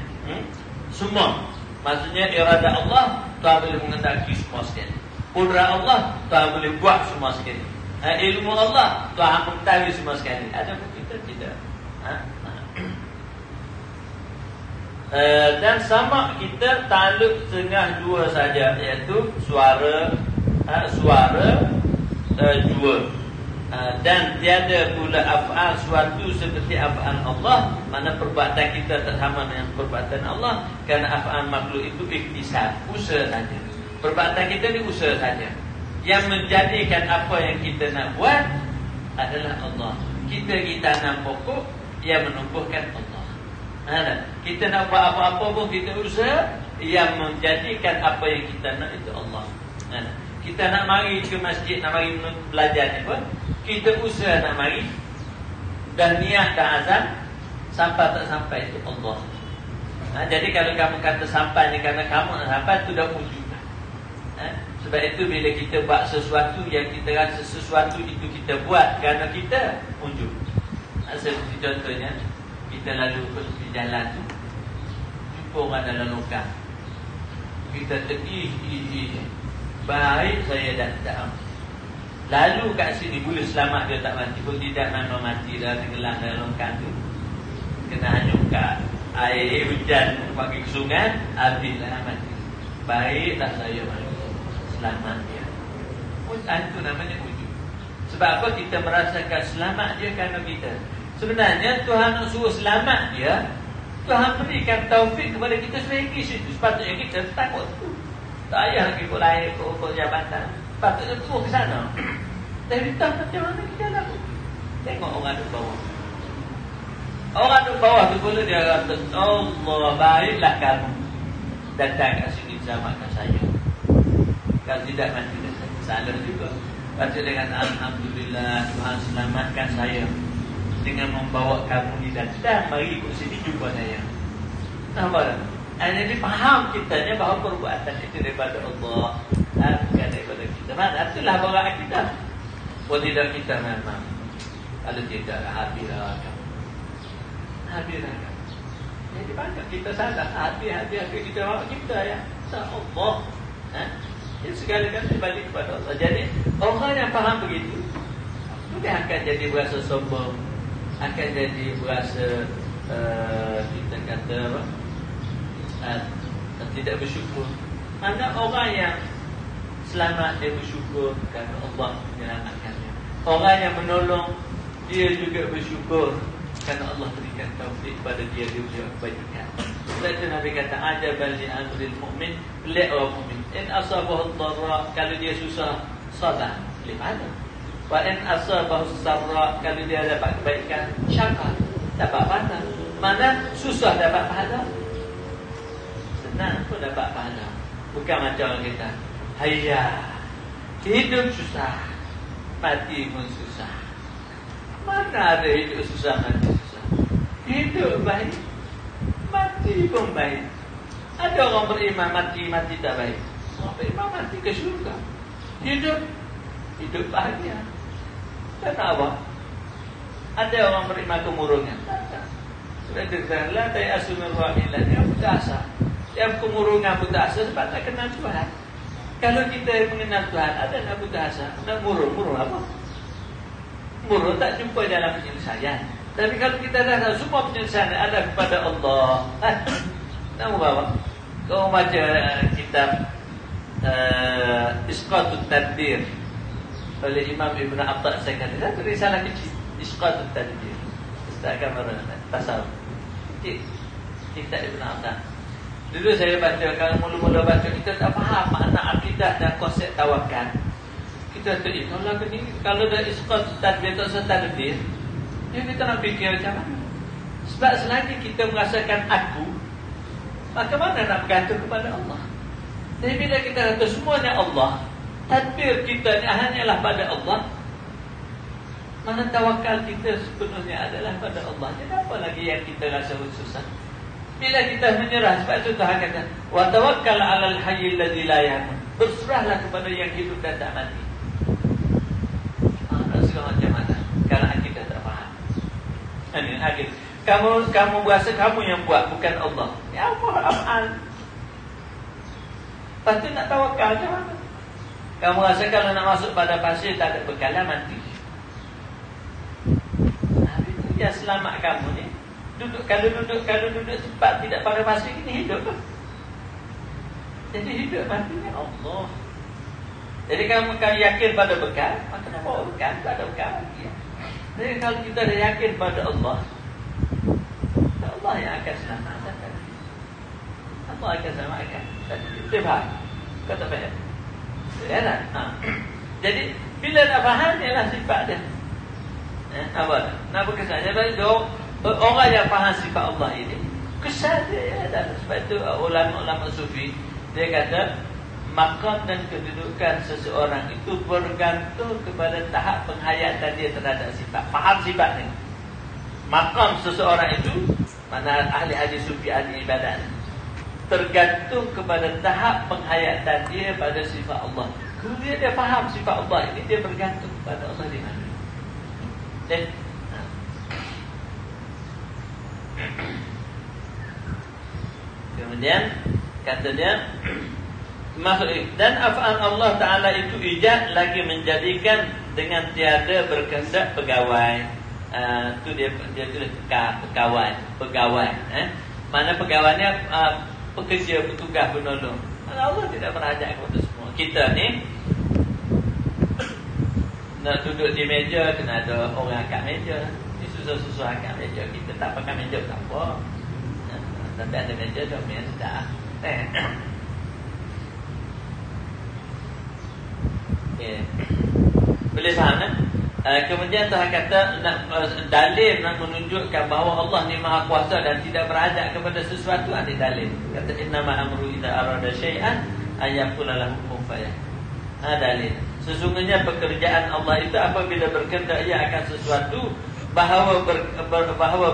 semua. Maksudnya iradah Allah, Tuhan boleh mengendaki semua sekali. Kudrat Allah, Tuhan boleh buat semua sekali. Ilmu Allah, Tuhan mengetahui semua sekali. Ada pun kita tidak. Dan sama kita takluk setengah dua saja, iaitu suara jua. Dan tiada pula af'al suatu seperti af'al Allah, mana perbuatan kita tak sama dengan perbuatan Allah. Kerana af'al makhluk itu ikhtisar, usaha saja. Perbuatan kita ni usaha saja. Yang menjadikan apa yang kita nak buat adalah Allah. Kita tanam pokok, yang menumbuhkan Allah. Kita nak buat apa-apa pun kita usaha, yang menjadikan apa yang kita nak itu Allah. Kita nak mari ke masjid, nak mari belajar ni pun kita usaha nak mari, dan niat dah azan, sampai tak sampai itu Allah. Jadi kalau kamu kata sampai ni kerana kamu nak sampai, itu dah wujud. Sebab itu bila kita buat sesuatu yang kita rasa sesuatu itu kita buat kerana kita wujud. Seperti contohnya kita lalu pergi jalan tu, jumpa orang dalam longkang, kita baik saya datang, lalu kat sini boleh selamat dia tak mati. Pun tidak mana mati dah, tenggelam dalam longkang tu, kena hanyut kat air hujan bagi ke sungai, habislah mati. Baiklah saya mati, selamat dia. Pun itu namanya wujud. Sebab apa? Kita merasakan selamat dia kerana kita. Sebenarnya Tuhan nak suruh selamat dia, Tuhan berikan taufik kepada kita supaya pergi situ. Sepatutnya kita takut tu, tak payah lagi ikut lahir, ikut jabatan. Patutnya turun ke sana. Tapi tak macam mana kita nak. Tengok orang duduk bawah. Orang duduk bawah tu boleh dia kata, Allah baiklah kamu datang kat sini selamatkan saya. Kalau tidak mati dah saya. Salah juga. Baca dengan Alhamdulillah Tuhan selamatkan saya dengan membawa kamu ni dan mari ikut sini jumpa saya. Nampak tak? Jadi faham kitanya bahawa perbuatan itu daripada Allah, bukan daripada kita. Mana itulah bahawa kita. Kalau tidak kita memang, kalau tidak habislah kamu. Habislah kamu. Jadi banyak kita salah. Habis kita bawa kita ya. Allah. Jadi segala-galanya balik kepada Allah. Jadi orang yang faham begitu, dia akan jadi berasa sombong, akan jadi berasa kita kata apa? Tidak bersyukur. Mana orang yang selamat dia bersyukur kerana Allah menyelamatkannya. Orang yang menolong dia juga bersyukur kerana Allah berikan taufik kepada dia buat kebaikan. Sebab itu Nabi kata ajaban li amril mu'min, pelik orang mukmin. In asabahu dharra, kalau dia susah sabar, pelik mana? Wa in asabahu sarra, kalau dia dapat kebaikan, syakar, dapat pahala. Mana susah dapat pahala? Senang pun dapat pahala. Bukan macam orang kita, hayya, hidup susah, mati pun susah. Mana ada hidup susah, mati susah? Hidup baik, mati pun baik. Ada orang beriman mati tak baik. Orang beriman mati ke syurga. Hidup bahagia. Kenapa? Ada orang beriman kemurungan. Tak. Sebab itu la ta'asu min rahillah. Dia putus asa. Dia kemurungan putus asa sebab tak kenal Tuhan. Kalau kita mengenal Tuhan, ada nak putus asa. Nak murung apa? Murung tak jumpa dalam penyelesaian. Tapi kalau kita dah tahu semua penyelesaian ada kepada Allah. Nak bawa. Kau baca kitab Isqatut Tadbir oleh Imam Ibn Atta' saya kata, itu risalah kecil. Isqatut Tadbir. Ustaz Kamar Tasawuf. Kitab Ibn Atta'. Dulu saya baca, kalau mula-mula baca, kita tak faham makna akidah dan konsep tawakal. Kita tu kalau dah Isqatut Tadbir tak setadbir, ya kita nak fikir macam mana? Sebab selagi kita merasakan aku, maka mana nak bergantung kepada Allah? Jadi bila kita kata semuanya Allah, tadbir kita ni hanyalah pada Allah, mana tawakal kita sepenuhnya adalah pada Allah. Jadi apa lagi yang kita rasa susah? Bila kita menyerah, sebab itu Tuhan kata, wa tawakkal 'alal hayyil ladzi la yamut. Berserahlah kepada yang hidup dan tak mati. Nak serah macam mana? Kalau kita tak faham. Ini akhir. Kamu berasa kamu yang buat, bukan Allah. Ya Allah, af'al. Lepas tu nak tawakal macam mana? Kamu rasa kalau nak masuk pada pasir tak ada bekalan, mati. Itu dia selamat kamu ni. Kalau duduk cepat tidak pada pasir ini hidup. Jadi hidup matinya Allah. Jadi kamu yakin pada bekal, maka nak bawa bekal, tak ada bekal lagi. Jadi kalau kita dah yakin pada Allah, Allah yang akan selamatkan. Allah akan selamatkan. Kita faham? Kau tak faham? Ya tak? Jadi bila nak faham, ialah sifat dia. Apa? Nak berkesan. Jadi orang yang faham sifat Allah ini, kesan dia. Dan sebab itu ulama-ulama sufi, dia kata maqam dan kedudukan seseorang itu bergantung kepada tahap penghayatan dia terhadap sifat. Faham sifat ni. Maqam seseorang itu, mana ahli-ahli sufi, ahli ibadat, tergantung kepada tahap penghayatan dia pada sifat Allah. Kalau dia faham sifat Allah ini, dia bergantung kepada Allah di mana. Kemudian kata dia, dan af'al Allah Ta'ala itu ijad lagi menjadikan dengan tiada berkehendak pegawai. Itu dia tulis pegawai. Mana pegawainya pekerja, petugas, penolong. Allah tidak berhajat kepada semua. Kita ni nak duduk di meja, kena ada orang angkat meja. Ni susah-susah angkat meja. Kita tak pakai meja tak apa. Tapi ada meja dah dah. Boleh faham kan? Kemudian Tuhan kata dalil nak menunjukkan bahawa Allah ni maha kuasa dan tidak berhajat kepada sesuatu. Ada dalil. Kata innama amru idza arada syai'an ayyaqula lahu kun fayakun. Dalil. Sesungguhnya pekerjaan Allah itu apabila berkehendak ia akan sesuatu, bahawa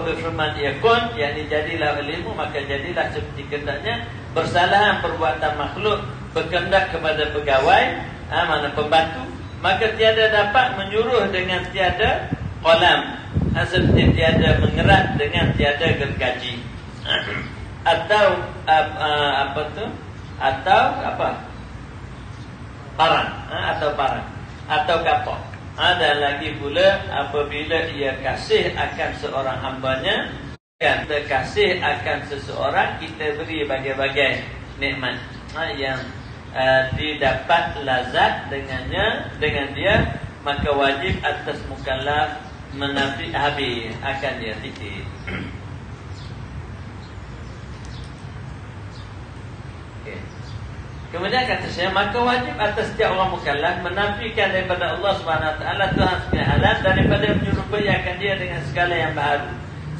berfirman yakun, yakni jadilah ilmu, maka jadilah seperti kehendaknya. Bersalahan perbuatan makhluk berkehendak kepada pegawai, mana pembantu, maka tiada dapat menyuruh dengan tiada qalam, seperti tiada mengerat dengan tiada gergaji. Atau apa tu? Atau apa? Parang, atau parang, atau kapok. Ada lagi pula apabila ia kasih akan seorang hambanya, kita kasih akan seseorang, kita beri bagai-bagai nikmat yang didapat lazat dengan dia, maka wajib atas mukallaf menafi habis akan dia titik. Kemudian kata saya, maka wajib atas setiap orang mukallaf menafikan daripada Allah SWT Tuhan SWT daripada menyerupai dia dengan segala yang baharu,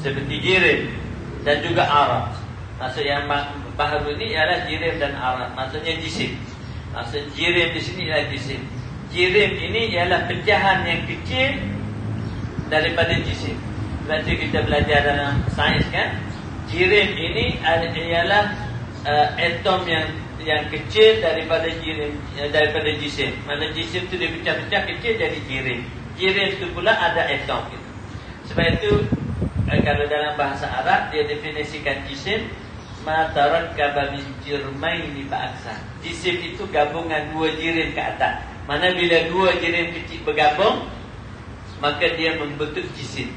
seperti jirim dan juga arad. Maksud yang baharu ini ialah jirim dan arad, maksudnya jisim. Maksud jirim di sini ialah jisim. Jirim ini ialah pecahan yang kecil daripada jisim. Sebab itu kita belajar dalam sains kan, jirim ini ialah atom yang kecil daripada jirim, daripada jisim. Mana jisim itu dipecah-pecah kecil jadi jirim. Jirim itu pula ada atom gitu. Sebab itu kalau dalam bahasa Arab dia definisikan jisim ma tarakkaba min jirmaini fa aksar. Jisim itu gabungan dua jirim ke atas. Mana bila dua jirim kecil bergabung, maka dia membentuk jisim.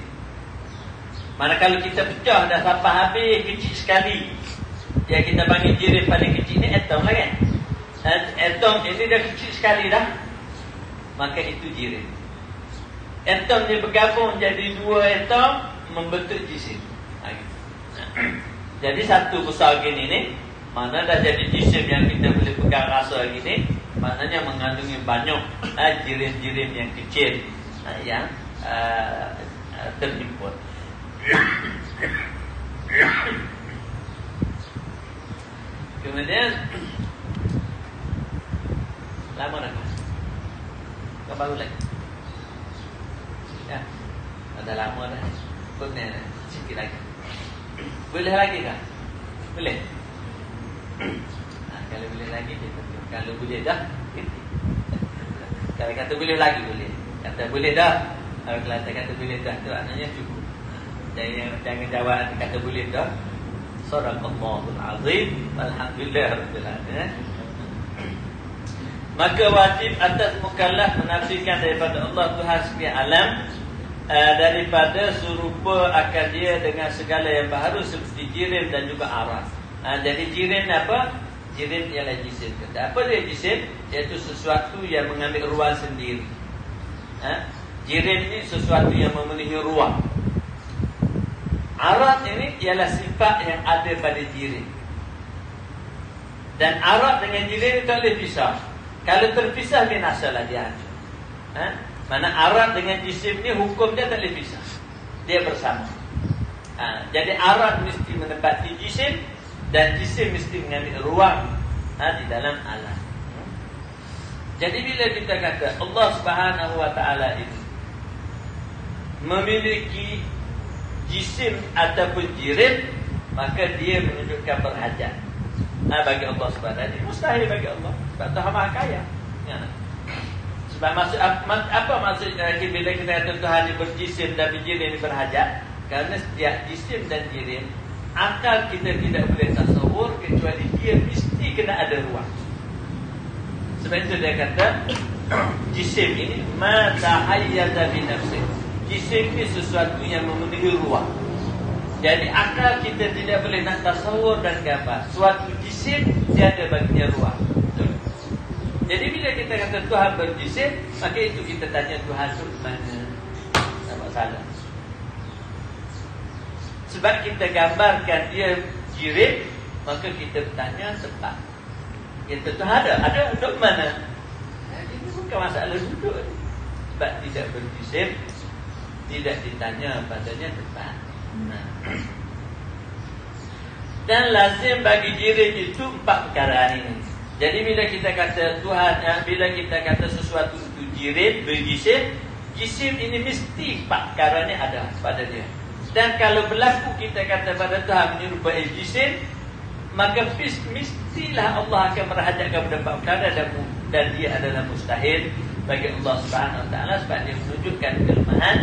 Mana kalau kita pecah dah sampai habis kecil sekali, yang kita panggil jirim paling kecil ni atom lah kan. Atom ini dah kecil sekali dah, maka itu jirim. Atom dia bergabung jadi dua atom membentuk jisim. Jadi satu besar gini ni, mana dah jadi jisim yang kita boleh pegang rasa gini, maknanya mengandungi banyak jirim-jirim yang kecil yang terhimpun. Kemudian lama dah kau baru lagi ya, ada lama dah pun sikit lagi. Boleh lagi tak? Boleh? Kalau boleh lagi dia tentu. Kalau boleh dah kalau kata boleh lagi boleh. Kata boleh dah, kalau kata boleh dah tu maknanya cukup. Jangan jawab kata boleh dah. Sadaqallahul azim. Alhamdulillah rabbil alamin. Maka wajib atas mukallaf menafikan daripada Allah Tuhan sekalian alam, daripada serupa akan dia dengan segala yang baharu seperti jirim dan juga aras. Jadi jirim apa? Jirim ialah jisim. Apa dia jisim? Iaitu sesuatu yang mengambil ruang sendiri. Jirim ni sesuatu yang memenuhi ruang. Aras ini ialah sifat yang ada pada jirim. Dan aras dengan jirim itu boleh pisah. Kalau terpisah binasalah dia hancur. Mana arat dengan jisim ni hukum dia tak boleh pisah. Dia bersama. Jadi arat mesti menempati jisim dan jisim mesti mengambil ruang di dalam alam. Jadi bila kita kata Allah Subhanahu wa taala ini memiliki jisim ataupun jirim, maka dia menunjukkan berhajat. Bagi Allah Subhanahu wa taala ini mustahil bagi Allah. Sebab Tuhan Maha Kaya. Sebab maksud apa maksudnya bila kita kata Tuhan ini berjisim dan jirim ini berhajat? Kerana setiap jisim dan jirim, akal kita tidak boleh tasawur kecuali dia mesti kena ada ruang. Sebab itu dia kata jisim ini ma tahayyaza bi nafsi. Jisim ini sesuatu yang memenuhi ruang. Jadi akal kita tidak boleh nak tasawur dan gambar. Suatu jisim dia ada baginya ruang. Jadi bila kita kata Tuhan berjisim, maka itu kita tanya Tuhan itu mana? Tak masalah. Sebab kita gambarkan dia jirim, maka kita bertanya tempat. Kita Tuhan ada duduk mana? Ini bukan masalah duduk. Sebab tidak berjisim, tidak ditanya padanya tempat. Dan lazim bagi jirim itu 4 perkara ini. Jadi bila kita kata Tuhan, bila kita kata sesuatu itu jirim, berjisim, jisim ini mesti 4 perkara ini ada pada dia. Dan kalau berlaku kita kata pada Tuhan menyerupai jisim, maka mestilah Allah akan merahajatkan kepada 4 perkara dan dia adalah mustahil bagi Allah Subhanahu wa taala sebab dia menunjukkan kelemahan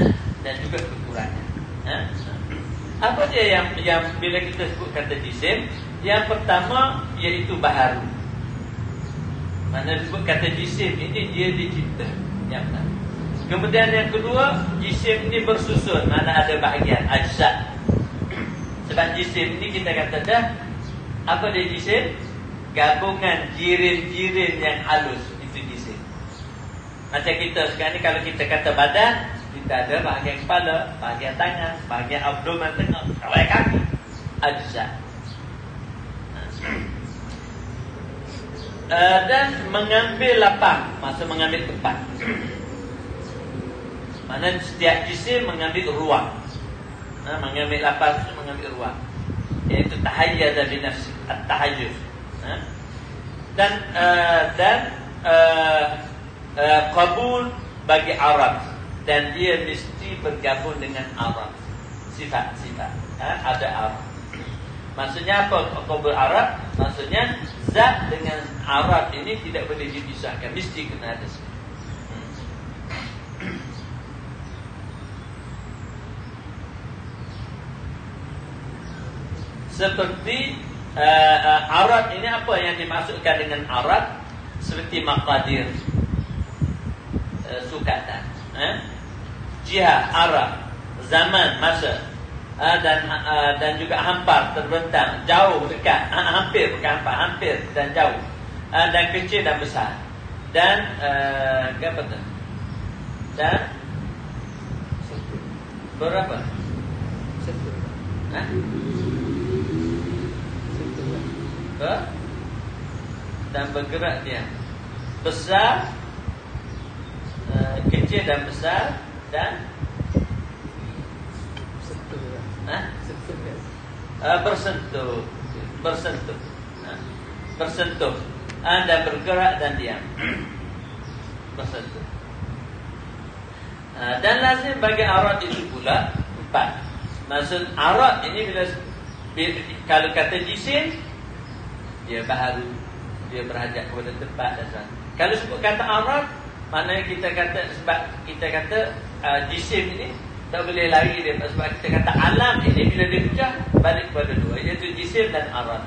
dan juga kekurangan. Apa dia yang bila kita sebut kata jisim? Yang pertama iaitu baharu. Mana disebut kata jisim ini dia dicipta. Yang pertama. Kemudian yang kedua, jisim ini bersusun. Mana ada bahagian ajzat. Sebab jisim ini kita kata dah, apa dia jisim? Gabungan jirim-jirim yang halus. Itu jisim. Macam kita sekarang ni kalau kita kata badan, kita ada bahagian kepala, bahagian tangan, bahagian abdomen tengah, bahagian kaki. Ajzat. Dan mengambil lapang, maksud mengambil tempat. Mana setiap jisim mengambil ruang. Mengambil lapang itu mengambil ruang. Iaitu tahayyaza bi nafsi, at-tahayyuz. Dan qabul bagi Arab, dan dia mesti bergabung dengan Arab. Sifat-sifat ada Arab. Maksudnya apa qabul Arab? Maksudnya zat dengan Arab ini tidak boleh dipisahkan, mesti kena ada. Seperti arad ini, apa yang dimaksudkan dengan arad? Seperti maqadir, sukatan, jihad, arad, zaman, masa, dan juga hampar, terbentang, jauh, dekat, hampir, bukan hampar, hampir dan jauh, dan kecil dan besar, dan apa tu? Dan berapa? Dan bergerak dia, besar, kecil dan besar, dan bersentuh, dan bergerak dan diam, bersentuh. Dan lazim bagi arad itu pula 4. Maksud arad ini bila kalau kata jisim, dia baharu, dia berhajat kepada tempat dan sebagainya. Kalau sebut kata arad, maknanya kita kata, sebab kita kata jisim ini tak boleh lari dia, sebab kita kata alam ini bila dia pecah balik kepada dua, iaitu jisim dan arad.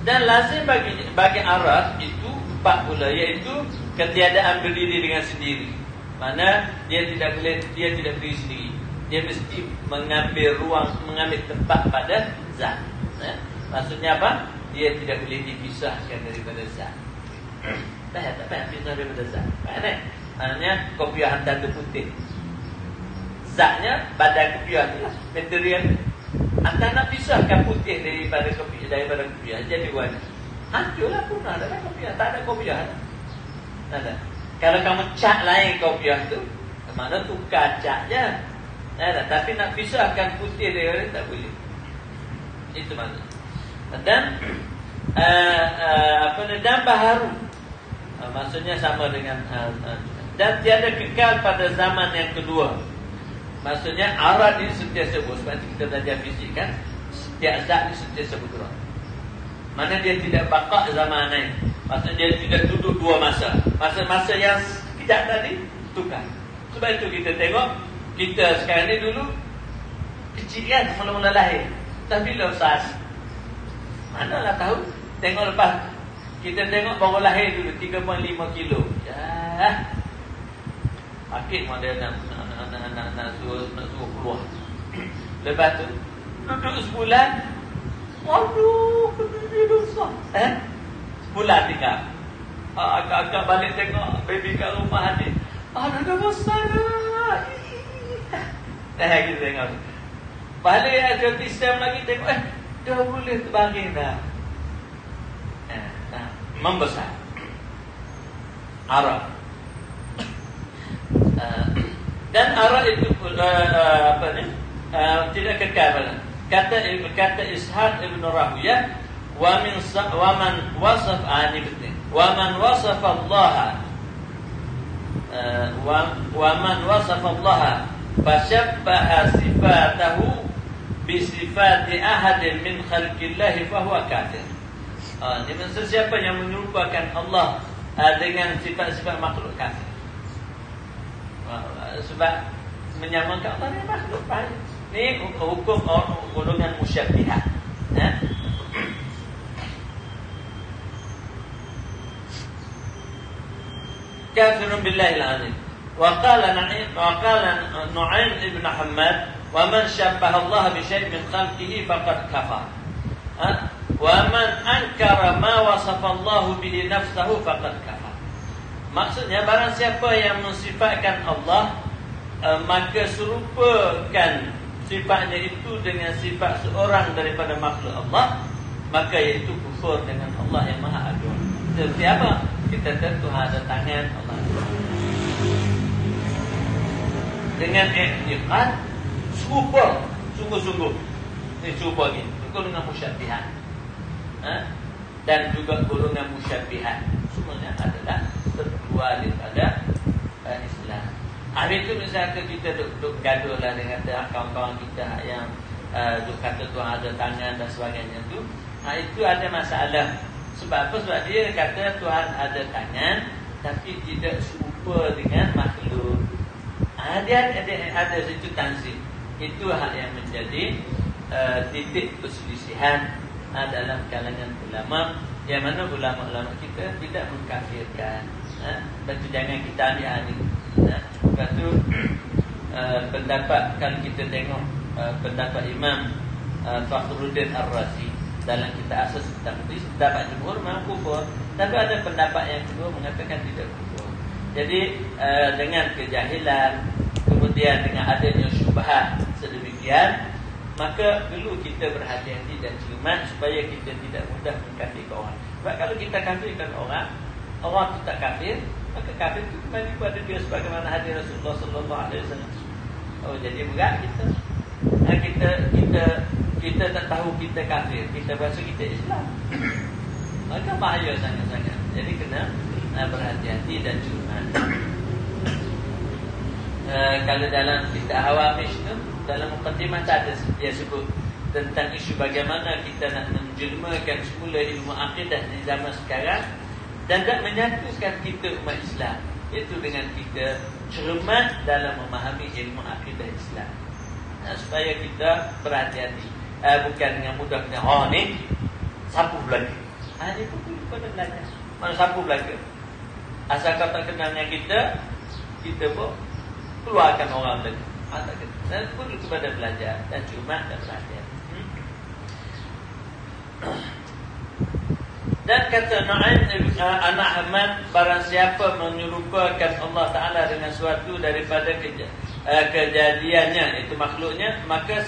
Dan lazim bagi arad itu 4 pula, iaitu ketiadaan berdiri dengan sendiri. Mana dia tidak berdiri sendiri, dia mesti mengambil ruang, mengambil tempat pada zat. Maksudnya apa? Dia tidak boleh dipisahkan daripada zat. Tak payah pisah daripada zat. Maknanya kopiah hantar tu putih, zatnya badan kopiah tu lah, material. Anda nak pisahkan putih daripada kopiah jadi warna, hancurlah, punah dah kopiah, tak ada kopiah. Tak ada. Kalau kamu cat lain kopiah tu, mana tukar cat je. Tapi nak pisahkan putih daripada tak boleh. Itu maksud. Dan dan baharu, maksudnya sama dengan dan tiada kekal pada zaman yang kedua. Maksudnya arad ini sentiasa berubah. Sebab kita belajar fisik kan, setiap zat ini sentiasa berubah. Mana dia tidak bakal zaman lain. Maksudnya dia tidak duduk 2 masa. Masa yang sekejap tadi tukar. Sebab itu kita tengok, kita sekarang ni dulu kecil kan, mula-mula lahir. Tapi bila besar, manalah tahu. Tengok lepas, kita tengok baru lahir dulu 3.5 kilo. Pakit pun dia nak suruh keluar. Lepas tu duduk sebulan, waduh, dia besar. Sebulan tinggal. Agak-agak balik tengok baby kat rumah adik, dah besar dah. Kita tengok balik ada sistem lagi, tengok dah boleh terbaring dah. Membesar arad. Dan arad itu tidak kekal. Kata Ishaq ibn Rahuyah, wa man wasafa Allah wa man wasafa Allah fashabbaha sifatahu bi sifati ahadin min khalqillahi fa huwa kafir. Jadi sesiapa yang menyerupakan Allah dengan sifat-sifat makhluk, kafir. Sebab menyamakan Allah dengan makhluk. Ini hukum golongan musyabbihat. Kafirun billahil azim. Wa qala Nu'aym ibn Hammad, wa man syabbaha Allah bi syai'in min khalqihi faqad kafar. Wa man ankara ma wasafa Allah bihi nafsahu faqad kafar. Maksudnya barang siapa yang mensifatkan Allah, maka serupakan sifatnya itu dengan sifat seorang daripada makhluk Allah, maka iaitu kufur dengan Allah yang Maha Agung. Seperti apa? Kita tentu ada tangan Allah. Dengan i'tiqad serupa, sungguh-sungguh. Ini serupa ni. Golongan musyabbihat. Dan juga golongan musyabbihat. Semuanya adalah terkeluar daripada Islam. Habis itu misalnya kita duduk gaduh lah dengan kawan-kawan kita yang duk kata Tuhan ada tangan dan sebagainya tu. Itu ada masalah. Sebab apa? Sebab dia kata Tuhan ada tangan tapi tidak serupa dengan makhluk. Dia ada situ tanzih. Itu hal yang menjadi titik perselisihan dalam kalangan ulama, yang mana ulama-ulama kita tidak mengkafirkan. Lepas tu jangan kita ambil ni. Lepas tu pendapat, kalau kita tengok pendapat Imam Fakhruddin Ar-Razi dalam kitab Asas Taqdis, pendapat jumhur memang kufur. Tapi ada pendapat yang kedua mengatakan tidak kufur. Jadi dengan kejahilan, kemudian dengan adanya syubhat sedemikian, maka perlu kita berhati-hati dan cermat supaya kita tidak mudah mengkafirkan orang. Sebab kalau kita kafirkan orang tu tak kafir, maka kafir itu kembali kepada dia sebagaimana hadis Rasulullah sallallahu alaihi wasallam. Oh, jadi berat kita. Kita tak tahu kita kafir, kita rasa kita Islam. Maka bahaya sangat-sangat. Jadi kena berhati-hati dan cermat. Kalau dalam kitab Hawamish tu, dalam mukadimah ada dia sebut tentang isu bagaimana kita nak menjelmakan semula ilmu akidah di zaman sekarang dan tak menyatukan kita umat Islam, iaitu dengan kita cermat dalam memahami ilmu akidah Islam. Supaya kita berhati-hati, bukan dengan mudah kita ni sapu belaka. Dia pun perlu pada belajar. Mana sapu belaka? Asal kau tak kenalnya kita pun keluarkan orang belaka. Tak kenal. Dan perlu kepada belajar dan cermat dan berhati-hati. Dan kata Nu'aim anak Ahmad, barang siapa menyerupakan Allah Ta'ala dengan suatu daripada kejadiannya, itu makhluknya, maka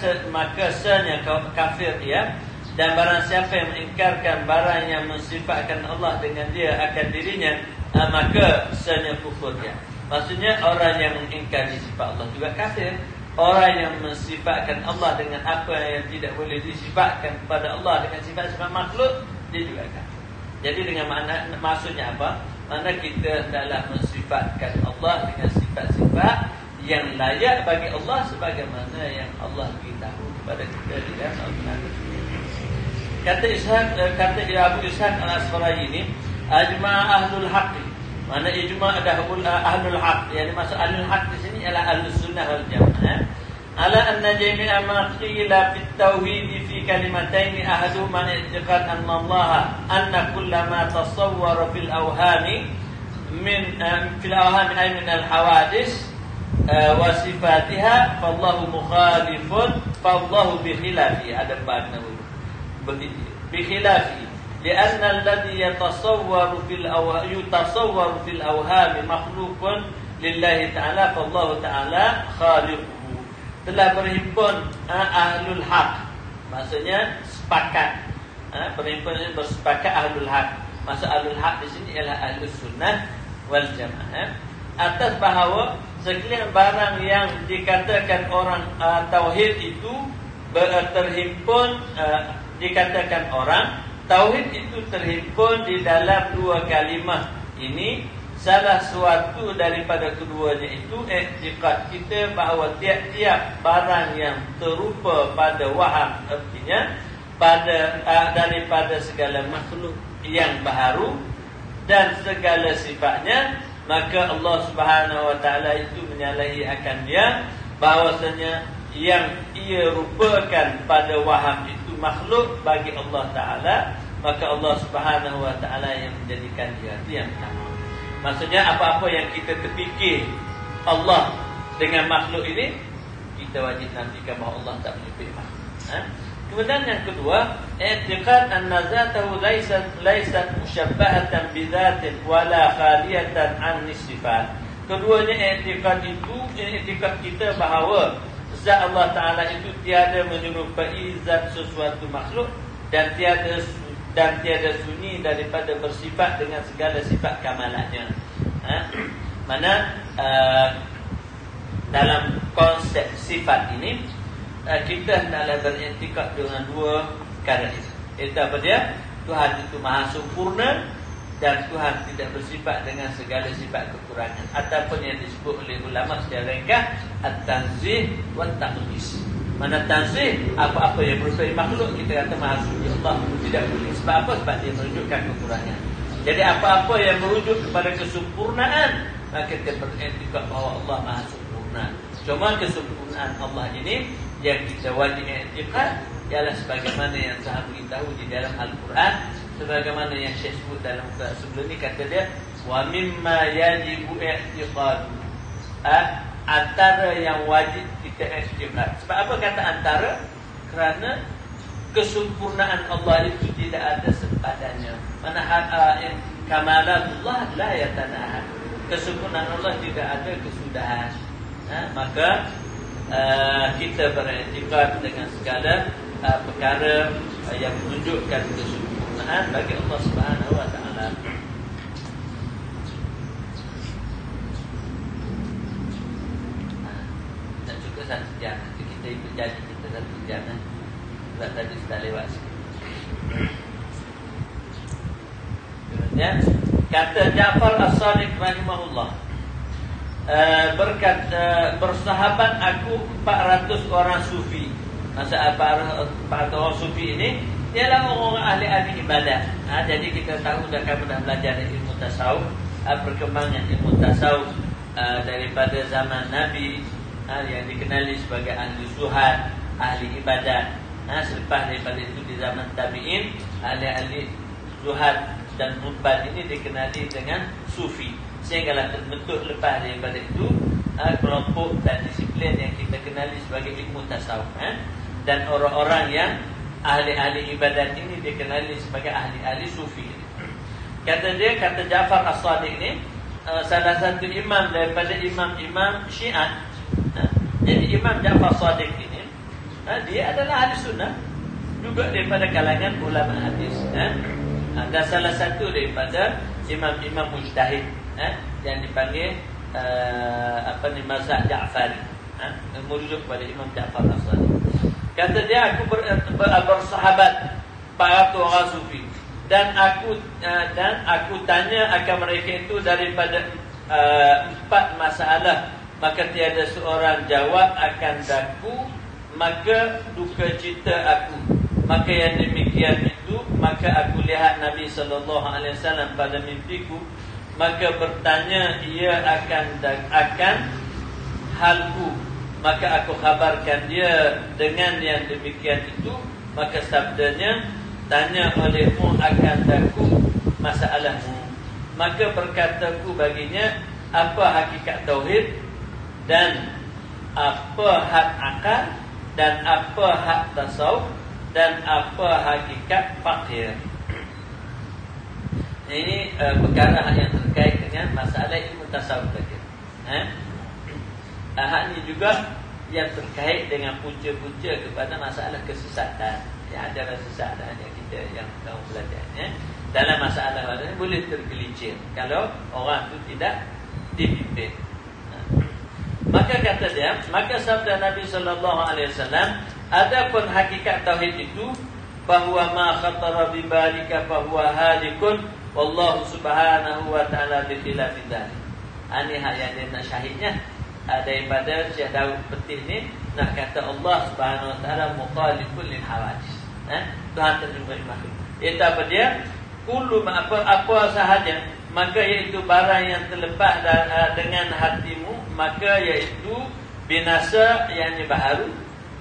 senya kafir dia. Dan barang siapa yang mengingkarkan barang yang mensifatkan Allah dengan dia akan dirinya, maka senya kufur dia. Maksudnya orang yang mengingkari sifat Allah juga kafir. Orang yang mensifatkan Allah dengan apa yang tidak boleh disifatkan kepada Allah dengan sifat-sifat makhluk, dia juga kafir. Jadi dengan maksudnya apa? Mana kita adalah mensifatkan Allah dengan sifat-sifat yang layak bagi Allah sebagaimana yang Allah beritahu kepada kita di dalam Al-Quran. Kata Abu Ishaq Al-Asfarayi ini, ajma' ahlul haqq. Mana ijma' ada ahlul haqq, yang dimaksud ahlul haqq di sini ialah ahlus sunnah wal jamaah. Ala anna jami'a ma qila fit tauhid fi kalimatayn ahaduhuma i'tiqad anna Allah anna kullama tasawwara fil awhami min fil awhami ay min al hawadis wa sifatiha fallahu mukhalifun fallahu bi khilafi. Ada makna bi khilafi لأن الذي يتصور في الأوهام مخلوق لله تعالى فالله تعالى خالقه. Telah berhimpun ahlul haq, maksudnya sepakat, berhimpun bersepakat ahlul haq. Maksud ahlul haq di sini ialah ahlus sunnah wal jamaah, atas bahawa sekalian barang yang dikatakan orang tauhid itu terhimpun, dikatakan orang tauhid itu terhimpun di dalam dua kalimah ini. Salah suatu daripada keduanya itu i'tiqad kita bahawa tiap-tiap barang yang terupa pada waham, artinya daripada segala makhluk yang baharu dan segala sifatnya, maka Allah Subhanahu wa taala itu menyalahi akan dia bahawasanya yang ia rupakan pada waham itu makhluk bagi Allah Ta'ala, maka Allah Subhanahu wa ta'ala yang menjadikan dia. Itu yang pertama. Maksudnya apa-apa yang kita terfikir Allah dengan makhluk ini, kita wajib nantikan bahawa Allah tak menyebut makhluk. Kemudian yang kedua, i'tiqad anna zatahu laysat musyabbahatan bi dzatin wala khaliyatan an sifat. Keduanya i'tiqad itu, i'tiqad kita bahawa zat Allah Ta'ala itu tiada menyerupai zat sesuatu makhluk dan tiada sunyi daripada bersifat dengan segala sifat kamalannya. Mana dalam konsep sifat ini kita hendaklah beriktikad dengan dua perkara ini. Itu apa dia? Tuhan itu maha sempurna dan Tuhan tidak bersifat dengan segala sifat kekurangan, ataupun yang disebut oleh ulama secara ringkas at-tanzih wa at-taqdis. Mana tanzih, apa-apa yang berupa makhluk kita kata maha suci Allah tidak boleh. Sebab apa? Sebab dia menunjukkan kekurangan. Jadi apa-apa yang merujuk kepada kesempurnaan, maka kita beriktikad bahawa Allah maha sempurna. Cuma kesempurnaan Allah ini yang kita wajib i'tiqad ialah sebagaimana yang telah beritahu di dalam Al-Quran, sebagaimana yang Syekh sebut dalam muka sebelum ni, kata dia wa mimma yajibu i'tiqad, antara yang wajib kita i'tiqad. Sebab apa kata antara? Kerana kesempurnaan Allah itu tidak ada sepadannya. Mana kamalatullah la yatanaha, kesempurnaan Allah tidak ada kesudahan. Maka kita beriktikad dengan segala perkara yang menunjukkan kesempurnaan bagi Allah Subhanahu wa taala. Dan juga satu jam kita ikut janji kita satu jam. Sebab tadi sudah lewat sikit. Kemudian kata Ja'far As-Sadiq rahimahullah, bersahabat aku 400 orang sufi. Masa 400 orang sufi ini ialah orang-orang ahli-ahli ibadah. Jadi kita tahu dah, kamu dah belajar ilmu tasawuf, perkembangan ilmu tasawuf daripada zaman Nabi yang dikenali sebagai ahli zuhad, ahli ibadah. Selepas daripada itu di zaman tabi'in, ahli-ahli zuhad dan mubad ini dikenali dengan sufi. Sehinggalah terbentuk lepas daripada itu kelompok dan disiplin yang kita kenali sebagai ilmu tasawuf. Dan orang-orang yang ahli-ahli ibadat ini dikenali sebagai ahli-ahli sufi. Kata dia, kata Ja'far As-Sadiq ni salah satu imam daripada imam-imam Syiah. Jadi Imam Ja'far As-Sadiq ini dia adalah ahli sunnah, juga daripada kalangan ulama hadis. Dan salah satu daripada imam-imam mujtahid yang dipanggil mazhab Ja'fari, merujuk kepada Imam Ja'far As-Sadiq. Kata dia, aku bersahabat 400 orang sufi, dan aku tanya akan mereka itu daripada 4 masalah, maka tiada seorang jawab akan daku, maka duka cita aku. Maka yang demikian itu, maka aku lihat Nabi SAW pada mimpiku, maka bertanya ia akan halku, maka aku kabarkan dia dengan yang demikian itu, maka sabdanya, tanya olehmu akan daku masalahmu. Maka berkataku baginya, apa hakikat tauhid, dan apa hak akal, dan apa hak tasawuf, dan apa hakikat fakir. Ini perkara yang terkait dengan masalah ilmu tasawuf tadi. Hal ini juga yang terkait dengan punca-punca kepada masalah kesesatan. Ya, ada kesesatan yang kita yang tahu belajarnya. Dalam masalah ini boleh tergelincir kalau orang itu tidak dipimpin. Maka kata dia, maka sabda Nabi SAW, adapun hakikat tauhid itu, bahwa ma khatara bi balika fahuwa halikun, wallahu subhanahu wa ta'ala bi khilafi dzalik. Ini hak yang dia nak syahidnya daripada Syekh Daud Petih ni, nak kata Allah Subhanahu wa ta'ala mukhalifun lil hawadis. Tuhan terjemah makhluk. Itu apa dia? Kullu ma apa sahaja, maka iaitu barang yang terlepas dengan hatimu, maka iaitu binasa yang baharu,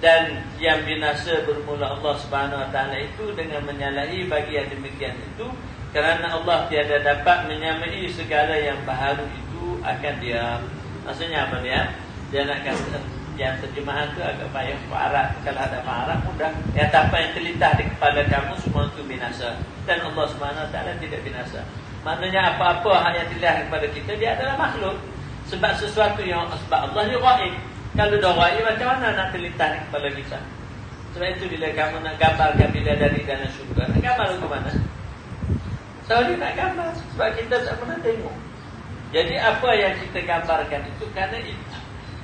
dan yang binasa bermula Allah Subhanahu wa ta'ala itu dengan menyalahi bagi yang demikian itu, kerana Allah tiada dapat menyamai segala yang baharu itu akan diam. Maksudnya apa dia? Dia nak kata yang terjemahan tu agak payah Arab. Kalau ada Arab mudah. Ya, apa yang terlintas di kepala kamu semua itu binasa, dan Allah Subhanahu wa ta'ala tidak binasa. Maknanya apa-apa yang terlihat kepada kita, dia adalah makhluk. Sebab sesuatu yang sebab Allah ni ghaib. Kalau dah ghaib, macam mana nak terlintas di kepala kita? Sebab itu bila kamu nak gambarkan bidadari dalam syurga, nak gambar ke mana? Tahu dia nak gambar, sebab kita tak pernah tengok. Jadi apa yang kita gambarkan itu kerana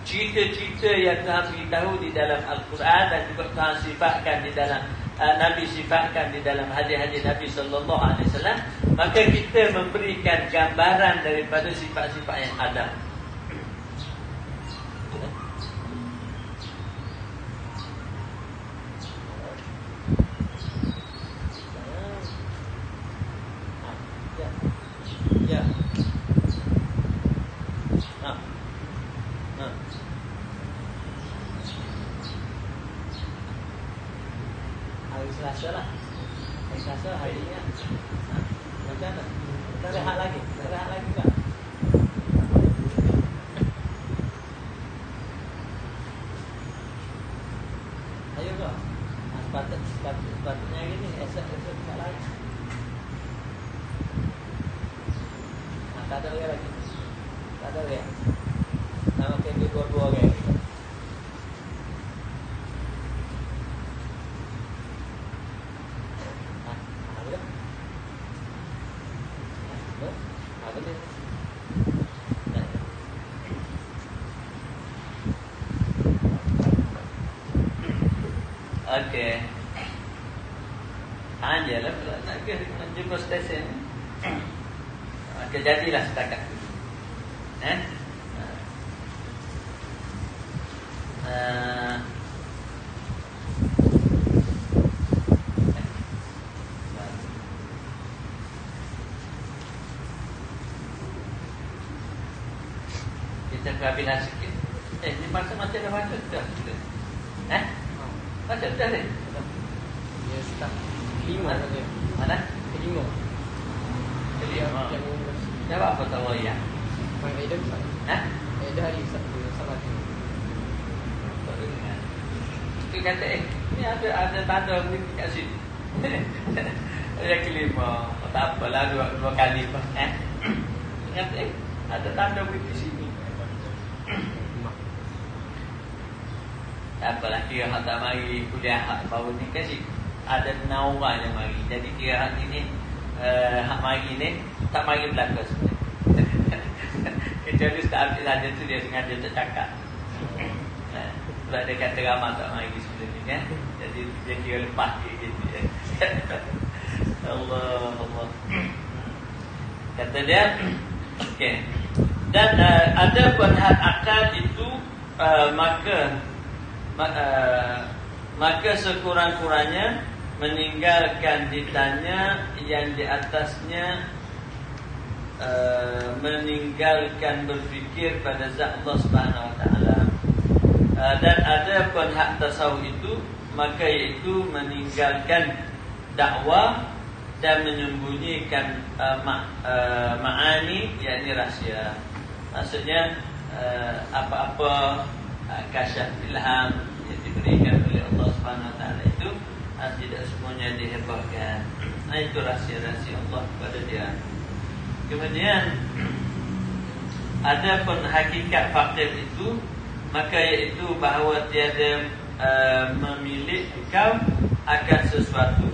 cerita-cerita yang Tuhan beritahu di dalam Al-Quran, dan juga Tuhan sifatkan di dalam Nabi sifatkan di dalam hadis-hadis Nabi SAW, maka kita memberikan gambaran daripada sifat-sifat yang ada. Ya. Hari Selasa lah. Hari Selasa harinya. Macam mana? Kita rehat lagi. Kita rehat lagi tak? Ayo kau. Sepatutnya hari ni esok tak lagi. Tak ada lagi. Tak ada lagi. Nama kita dua-dua lagi. Okey. Anjalah pula nak ke jumpa stesen. Okey, jadilah setakat tu. Kita kehabisan sikit. Ni masa macam dah baca dah. Baca dah ni. Ya, start 5 saja. Mana? 5. Jawab apa tahu ya? Main Aiden Ustaz. Aiden hari Ustaz sama tu. Kita kata ni ada tanda berita kat sini. Ada kelima. Tak apalah dua kali pun. Ingat ada tanda berita sini. Tak apalah, kira hak tak mari kuliah hak baru ni kasi ada 6 orang yang mari. Jadi kira hak ni hak mari ni tak mari belakang sebenarnya. Kecuali tak ambil saja tu dia sengaja tak cakap. Sebab dia kata ramah tak mari sebenarnya kan. Jadi dia kira lepas dia gitu ya. Allah. Kata dia okey. Dan ada pun hak akal itu maka sekurang-kurangnya meninggalkan ditanya yang di atasnya, meninggalkan berfikir pada zat Allah Subhanahu Wa Taala. Dan ada pun hak tasawuf itu, maka iaitu meninggalkan dakwah dan menyembunyikan ma'ani, yakni rahsia. Maksudnya apa-apa kasyaf ilham yang diberikan oleh Allah Subhanahu Wa Taala itu tidak semuanya dihebahkan. Itu rahsia-rahsia Allah kepada dia. Kemudian ada pun hakikat fakir itu, maka iaitu bahawa tiada memilih engkau akan sesuatu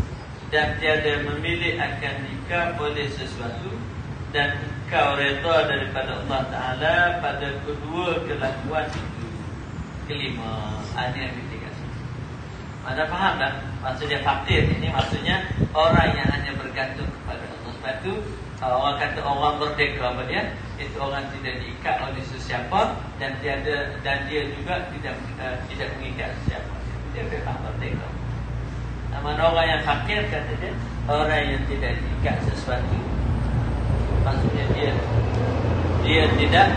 dan tiada memilih akan engkau oleh sesuatu, dan engkau redha daripada Allah Ta'ala pada kedua kelakuan itu. Kelima, ada yang ketiga. Anda faham tak? Maksudnya fakir ini maksudnya orang yang hanya bergantung kepada Allah. Sebab itu orang kata orang merdeka apa dia? Itu orang tidak diikat oleh sesiapa dan dia juga tidak mengikat sesiapa. Dia memang merdeka. Mana orang yang fakir kata dia orang yang tidak diikat sesuatu. Maksudnya dia tidak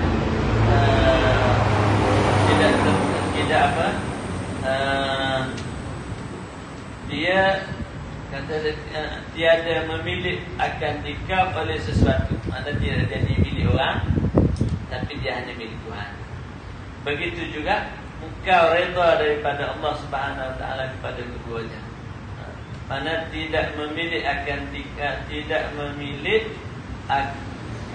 dia kata tiada memilih akan dikau oleh sesuatu. Maksudnya dia jadi milik orang, tapi dia hanya milik Tuhan. Begitu juga engkau redha daripada Allah Subhanahu Wa Taala kepada keduanya. Mana tidak memilih akan tidak memilih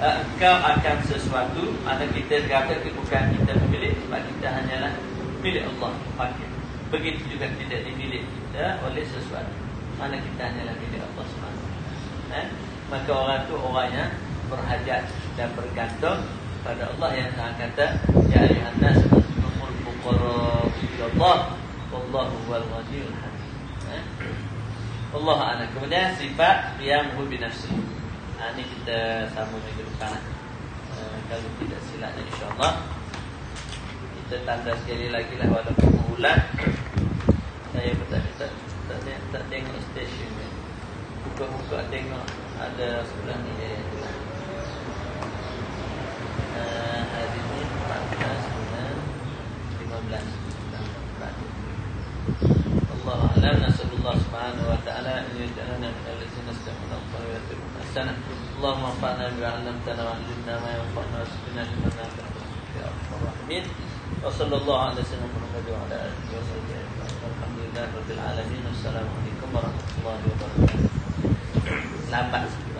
engkau akan sesuatu. Mana kita kata bukan kita memilih, sebab kita hanyalah milik Allah. Fakir. Begitu juga tidak dimiliki kita oleh sesuatu. Mana kita hanyalah milik Allah SWT. Maka orang itu orang yang berhajat dan bergantung pada Allah, yang kata ya ayuhan nas antumul fuqara ilallah wallahu wal ghaniyyul hamid. Allah a'lam. Kemudian sifat qiyamul bi nafsi. Ini kita sambung minggu depan. Kalau tidak silapnya insya-Allah kita tanda sekali lagi lah, walaupun ulang. Saya tak tengok stesen ni. Buka-buka tengok ada sebelah ni. Hari ni 14 15. Allah a'lam. Nasallallahu subhanahu wa Allahumma anfa'na bima 'allamtana wa 'allimna ma yanfa'una wasqina liman la ya arhamar rahimin. Wa sallallahu ala sayyidina Muhammad wa ala alihi wa sahbihi ajma'in. Alhamdulillahirabbil alamin. Wassalamualaikum warahmatullahi wabarakatuh. Lambat.